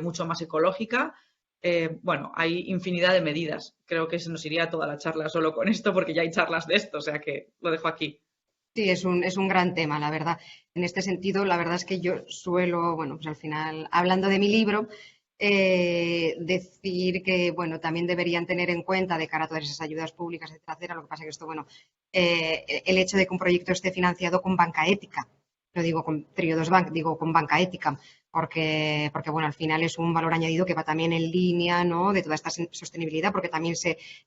Speaker 3: mucho más ecológica. Bueno, hay infinidad de medidas. Creo que se nos iría toda la charla solo con esto porque ya hay charlas de esto, o sea que lo dejo aquí.
Speaker 1: Sí, es un gran tema, la verdad. En este sentido, la verdad es que yo suelo, bueno, pues al final, hablando de mi libro, decir que, bueno, también deberían tener en cuenta de cara a todas esas ayudas públicas, etcétera. Lo que pasa es que esto, bueno, el hecho de que un proyecto esté financiado con banca ética, no digo con Triodos Bank, digo con banca ética, porque bueno, al final es un valor añadido que va también en línea, ¿no?, de toda esta sostenibilidad, porque también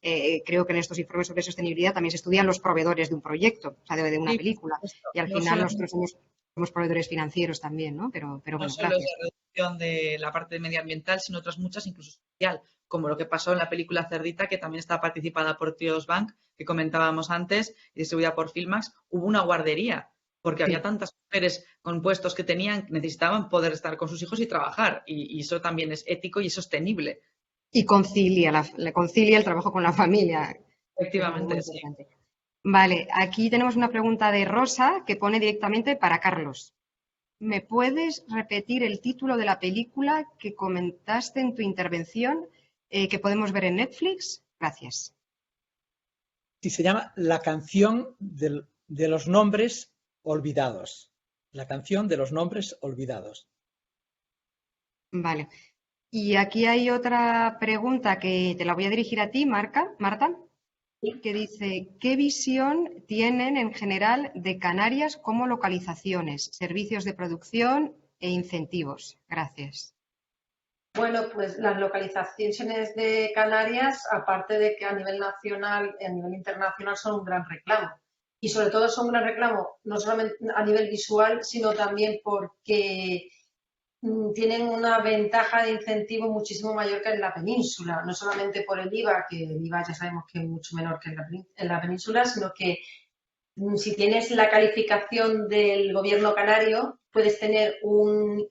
Speaker 1: creo que en estos informes sobre sostenibilidad también se estudian los proveedores de un proyecto, o sea, de una película, y al final nosotros somos proveedores financieros también, ¿no? Pero bueno,
Speaker 3: no solo
Speaker 1: gracias.
Speaker 3: es la reducción de la parte medioambiental, sino otras muchas, incluso social, como lo que pasó en la película Cerdita, que también está participada por Triodos Bank, que comentábamos antes, y distribuida por Filmax. Hubo una guardería, porque había tantas mujeres con puestos que necesitaban poder estar con sus hijos y trabajar, y eso también es ético y es sostenible.
Speaker 1: Y concilia el trabajo con la familia.
Speaker 3: Efectivamente, sí.
Speaker 1: Vale, aquí tenemos una pregunta de Rosa que pone directamente para Carlos. ¿Me puedes repetir el título de la película que comentaste en tu intervención que podemos ver en Netflix? Gracias.
Speaker 2: Sí, se llama La canción de los nombres olvidados. La canción de los nombres olvidados.
Speaker 1: Vale. Y aquí hay otra pregunta que te la voy a dirigir a ti, Marta, que dice, ¿qué visión tienen en general de Canarias como localizaciones, servicios de producción e incentivos? Gracias.
Speaker 4: Bueno, pues las localizaciones de Canarias, aparte de que a nivel nacional y a nivel internacional son un gran reclamo. Y sobre todo son un gran reclamo, no solamente a nivel visual, sino también porque tienen una ventaja de incentivo muchísimo mayor que en la península, no solamente por el IVA, que el IVA ya sabemos que es mucho menor que en la península, sino que si tienes la calificación del gobierno canario, puedes tener un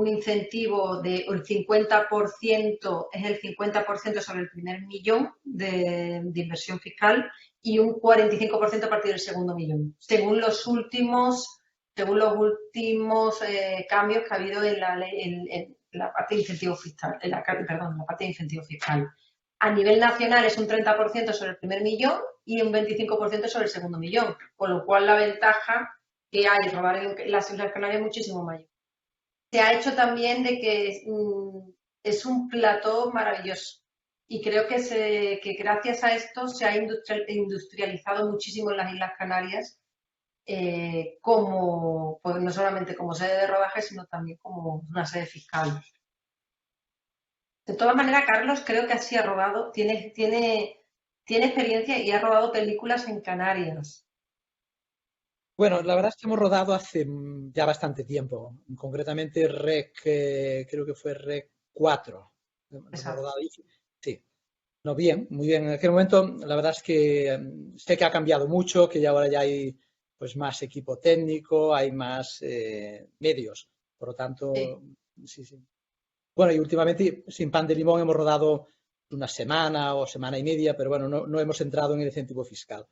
Speaker 4: incentivo del 50%, es el 50% sobre el primer millón de inversión fiscal y un 45% a partir del segundo millón, según los últimos cambios que ha habido en la ley, en la parte de incentivo fiscal, la parte de incentivo fiscal. A nivel nacional es un 30% sobre el primer millón y un 25% sobre el segundo millón, con lo cual la ventaja que hay de robar en las Islas Canarias es muchísimo mayor. Se ha hecho también de que es un plató maravilloso y creo que gracias a esto se ha industrializado muchísimo en las Islas Canarias, pues no solamente como sede de rodaje, sino también como una sede fiscal. De todas maneras, Carlos creo que así ha rodado, tiene experiencia y ha rodado películas en Canarias.
Speaker 2: Bueno, la verdad es que hemos rodado hace ya bastante tiempo, concretamente creo que fue REC 4. Hemos rodado ahí. Sí, no, bien, muy bien. En aquel momento, la verdad es que sé que ha cambiado mucho, que ya ahora ya hay pues más equipo técnico, hay más medios, por lo tanto, sí. Bueno, y últimamente, sin Pan de Limón, hemos rodado una semana o semana y media, pero bueno, no hemos entrado en el incentivo fiscal.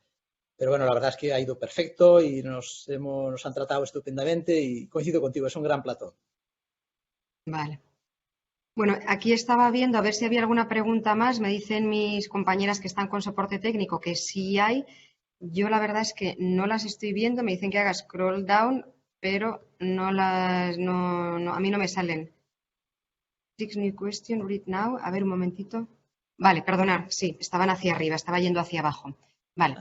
Speaker 2: Pero bueno, la verdad es que ha ido perfecto y nos han tratado estupendamente y coincido contigo, es un gran plató.
Speaker 1: Vale. Bueno, aquí estaba viendo a ver si había alguna pregunta más. Me dicen mis compañeras que están con soporte técnico que sí hay. Yo la verdad es que no las estoy viendo. Me dicen que haga scroll down, pero no, a mí no me salen. Six new question, read now. A ver, un momentito. Vale, perdonar, sí, estaban hacia arriba, estaba yendo hacia abajo. Vale.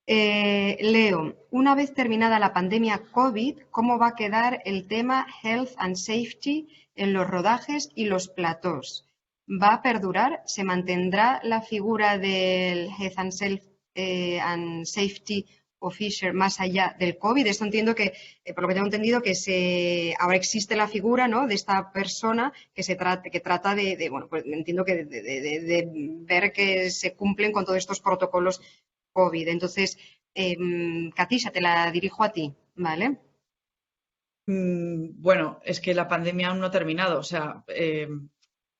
Speaker 1: Leo, una vez terminada la pandemia COVID, ¿cómo va a quedar el tema Health and Safety en los rodajes y los platós? ¿Va a perdurar? ¿Se mantendrá la figura del Health and Safety Officer más allá del COVID? Esto entiendo que, por lo que tengo entendido, que ahora existe la figura, ¿no?, de esta persona que trata de bueno, pues entiendo que de ver que se cumplen con todos estos protocolos COVID. Entonces, Katisha, te la dirijo a ti, ¿vale?
Speaker 3: Bueno, es que la pandemia aún no ha terminado. O sea, en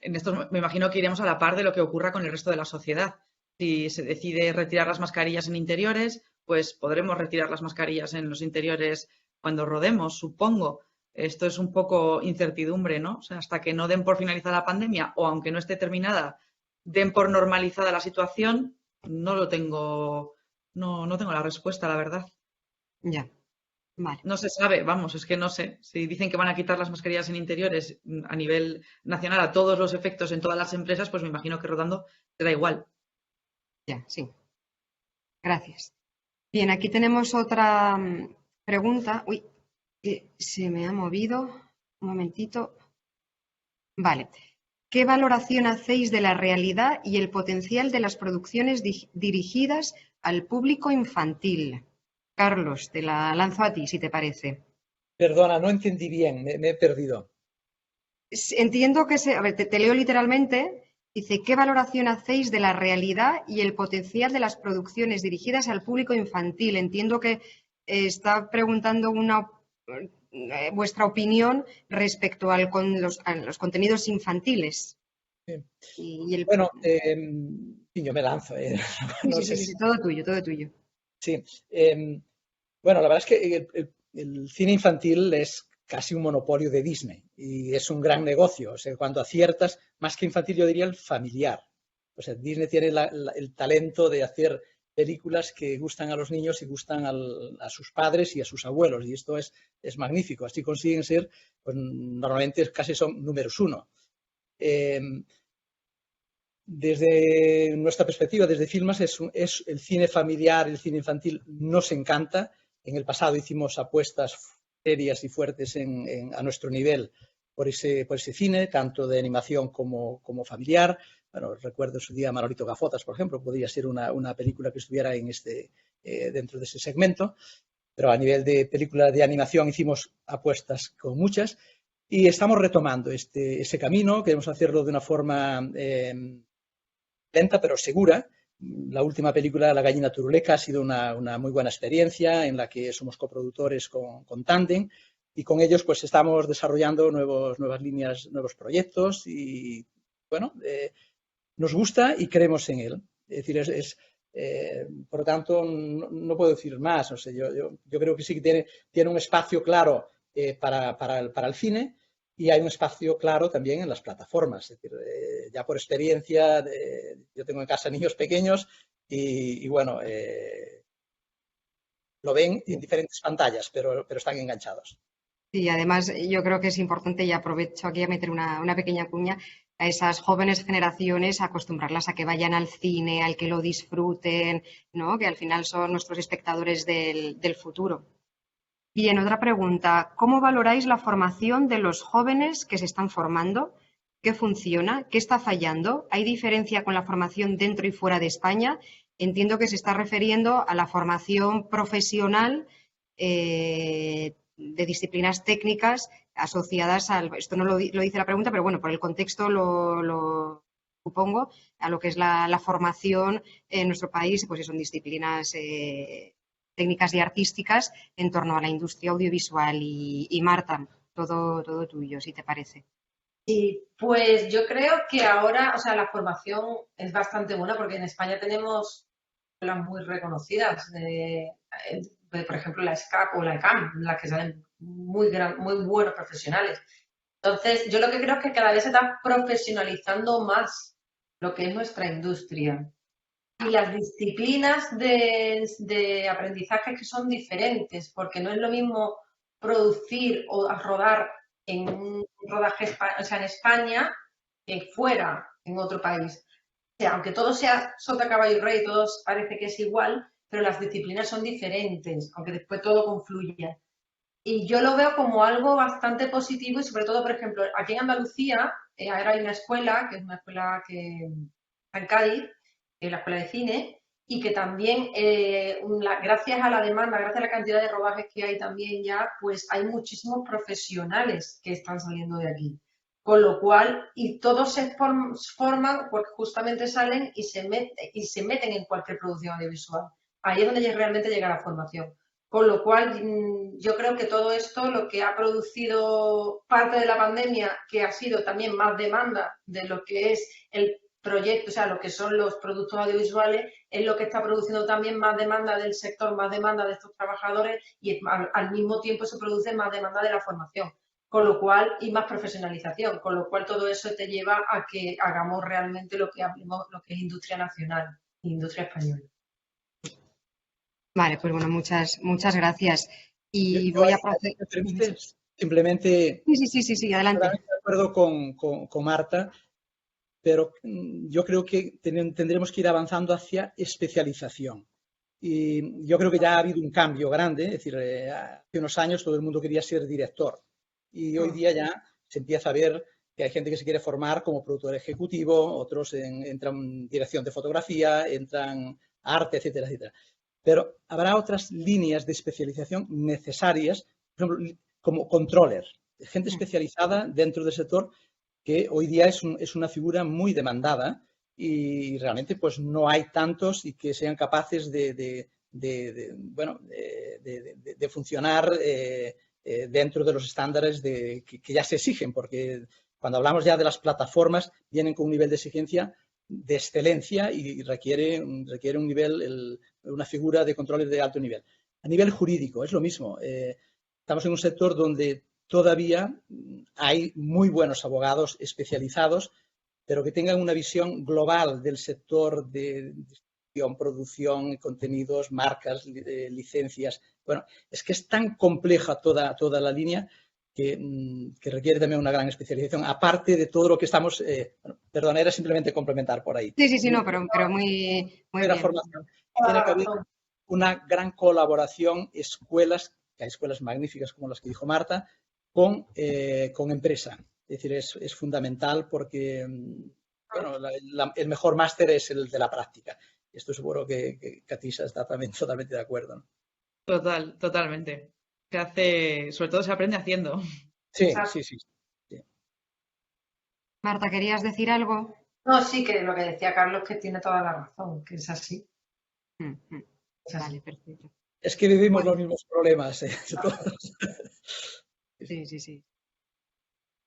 Speaker 3: esto me imagino que iremos a la par de lo que ocurra con el resto de la sociedad. Si se decide retirar las mascarillas en interiores, pues podremos retirar las mascarillas en los interiores cuando rodemos, supongo. Esto es un poco incertidumbre, ¿no? O sea, hasta que no den por finalizada la pandemia o aunque no esté terminada, den por normalizada la situación, no tengo la respuesta, la verdad.
Speaker 1: Ya, vale.
Speaker 3: No se sabe, vamos, es que no sé. Si dicen que van a quitar las mascarillas en interiores a nivel nacional a todos los efectos en todas las empresas, pues me imagino que rodando será igual.
Speaker 1: Ya, sí. Gracias. Bien, aquí tenemos otra pregunta. Uy, se me ha movido. Un momentito. Vale. ¿Qué valoración hacéis de la realidad y el potencial de las producciones dirigidas al público infantil? Carlos, te la lanzo a ti, si te parece.
Speaker 2: Perdona, no entendí bien, me he perdido.
Speaker 1: Entiendo que a ver, te leo literalmente. Dice, ¿qué valoración hacéis de la realidad y el potencial de las producciones dirigidas al público infantil? Entiendo que está preguntando vuestra opinión respecto a los contenidos infantiles.
Speaker 2: Sí.
Speaker 1: Y
Speaker 2: Bueno, yo me lanzo. No sé
Speaker 1: sí, todo tuyo, todo tuyo.
Speaker 2: Sí. Bueno, la verdad es que el cine infantil es casi un monopolio de Disney y es un gran negocio. O sea, cuando aciertas, más que infantil, yo diría el familiar. O sea, Disney tiene el talento de hacer películas que gustan a los niños y gustan a sus padres y a sus abuelos. Y esto es magnífico. Así consiguen ser, pues normalmente casi son números uno. Desde nuestra perspectiva, desde Filmas, es el cine familiar, el cine infantil nos encanta. En el pasado hicimos apuestas serias y fuertes a nuestro nivel por ese cine, tanto de animación como familiar. Bueno, recuerdo su día Manolito Gafotas, por ejemplo, podría ser una película que estuviera dentro de ese segmento, pero a nivel de película de animación hicimos apuestas con muchas y estamos retomando ese camino. Queremos hacerlo de una forma lenta pero segura. La última película, La gallina turuleca, ha sido una muy buena experiencia en la que somos coproductores con Tandem y con ellos pues estamos desarrollando nuevas líneas, nuevos proyectos y bueno, nos gusta y creemos en él. Es decir, por lo tanto, no puedo decir más. O sea, yo creo que sí que tiene un espacio claro para el cine y hay un espacio claro también en las plataformas. Es decir, ya por experiencia, yo tengo en casa niños pequeños y bueno, lo ven en diferentes pantallas, pero están enganchados.
Speaker 1: Y además yo creo que es importante, y aprovecho aquí a meter una pequeña cuña, a esas jóvenes generaciones, acostumbrarlas a que vayan al cine, al que lo disfruten, ¿no? Que al final son nuestros espectadores del futuro. Bien, otra pregunta. ¿Cómo valoráis la formación de los jóvenes que se están formando? ¿Qué funciona? ¿Qué está fallando? ¿Hay diferencia con la formación dentro y fuera de España? Entiendo que se está refiriendo a la formación profesional de disciplinas técnicas asociadas al... Esto no lo dice la pregunta, pero bueno, por el contexto lo supongo, a lo que es la formación en nuestro país, pues son disciplinas técnicas y artísticas en torno a la industria audiovisual. Y Marta, todo tuyo, si te parece.
Speaker 4: Sí, pues yo creo que ahora, o sea, la formación es bastante buena porque en España tenemos escuelas muy reconocidas, por ejemplo la SCAP o la ECAM, en las que salen muy buenos profesionales. Entonces, yo lo que creo es que cada vez se está profesionalizando más lo que es nuestra industria. Y las disciplinas de aprendizaje que son diferentes, porque no es lo mismo producir o rodar en un rodaje, o sea, en España que fuera, en otro país. O sea, aunque todo sea sota, caballo y rey, todos parece que es igual, pero las disciplinas son diferentes, aunque después todo confluya. Y yo lo veo como algo bastante positivo y sobre todo, por ejemplo, aquí en Andalucía, ahora hay una escuela, que es una escuela que está en Cádiz, que es la escuela de cine, y que también, gracias a la demanda, gracias a la cantidad de rodajes que hay también ya, pues hay muchísimos profesionales que están saliendo de aquí. Con lo cual, y todos se forman porque justamente salen y se meten en cualquier producción audiovisual. Ahí es donde realmente llega la formación. Con lo cual, yo creo que todo esto lo que ha producido parte de la pandemia, que ha sido también más demanda de lo que es el proyecto, o sea, lo que son los productos audiovisuales, es lo que está produciendo también más demanda del sector, más demanda de estos trabajadores y al mismo tiempo se produce más demanda de la formación. Con lo cual, y más profesionalización, con lo cual todo eso te lleva a que hagamos realmente lo que hablemos, lo que es industria nacional, industria española.
Speaker 1: Vale, pues bueno, muchas gracias. Y
Speaker 2: Yo
Speaker 1: voy a
Speaker 2: ahí,
Speaker 1: proceder.
Speaker 2: ¿me permites? Simplemente,
Speaker 1: Sí, adelante.
Speaker 2: totalmente de acuerdo con Marta, pero yo creo que tendremos que ir avanzando hacia especialización. Y yo creo que ya ha habido un cambio grande, es decir, hace unos años todo el mundo quería ser director y hoy día ya se empieza a ver que hay gente que se quiere formar como productor ejecutivo, otros entran en dirección de fotografía, entran arte, etcétera, etcétera. Pero habrá otras líneas de especialización necesarias, por ejemplo, como controller, gente especializada dentro del sector que hoy día es una figura muy demandada y realmente pues no hay tantos y que sean capaces de funcionar dentro de los estándares que ya se exigen, porque Cuando hablamos ya de las plataformas, vienen con un nivel de exigencia de excelencia y requiere un nivel, una figura de controles de alto nivel. A nivel jurídico es lo mismo. Estamos en un sector donde todavía hay muy buenos abogados especializados, pero que tengan una visión global del sector de distribución, producción, contenidos, marcas, licencias. Bueno, es que es tan compleja toda la línea que requiere también una gran especialización, aparte de todo lo que estamos... perdón, era simplemente complementar por ahí.
Speaker 1: Sí, no, pero muy bien.
Speaker 2: Formación. Tiene que haber una gran colaboración, escuelas, que hay escuelas magníficas como las que dijo Marta, con empresa. Es decir, es fundamental porque bueno, el mejor máster es el de la práctica. Esto seguro que Katisa está también totalmente de acuerdo, ¿no?
Speaker 3: Totalmente. Se hace, sobre todo se aprende haciendo.
Speaker 2: Sí.
Speaker 1: Marta, ¿querías decir algo?
Speaker 4: No, sí, que lo que decía Carlos, que tiene toda la razón, que es así.
Speaker 1: Vale, perfecto.
Speaker 2: Es que vivimos los mismos problemas.
Speaker 1: Sí.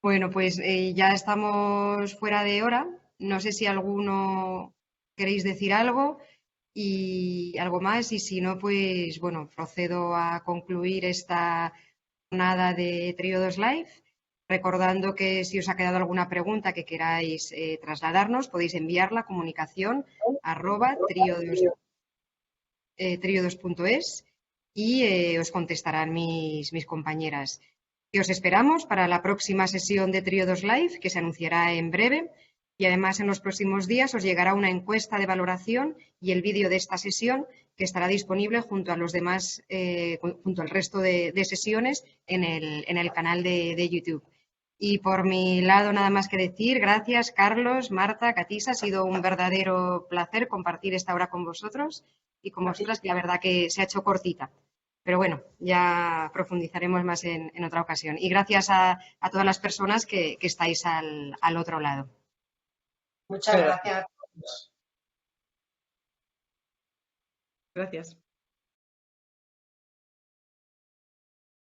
Speaker 1: Bueno, pues ya estamos fuera de hora. No sé si alguno queréis decir algo y algo más, y si no, pues bueno, procedo a concluir esta jornada de Tríodos Live, recordando que si os ha quedado alguna pregunta que queráis trasladarnos, podéis enviarla a comunicación@triodos.es y os contestarán mis compañeras. Y os esperamos para la próxima sesión de Tríodos Live, que se anunciará en breve. Y además en los próximos días os llegará una encuesta de valoración y el vídeo de esta sesión, que estará disponible junto a los demás, junto al resto de sesiones en el canal de YouTube. Y por mi lado nada más que decir, gracias Carlos, Marta, Katisa, ha sido un verdadero placer compartir esta hora con vosotros y con vosotras, que la verdad que se ha hecho cortita. Pero bueno, ya profundizaremos más en otra ocasión. Y gracias a todas las personas que estáis al otro lado.
Speaker 4: Muchas gracias.
Speaker 3: Gracias.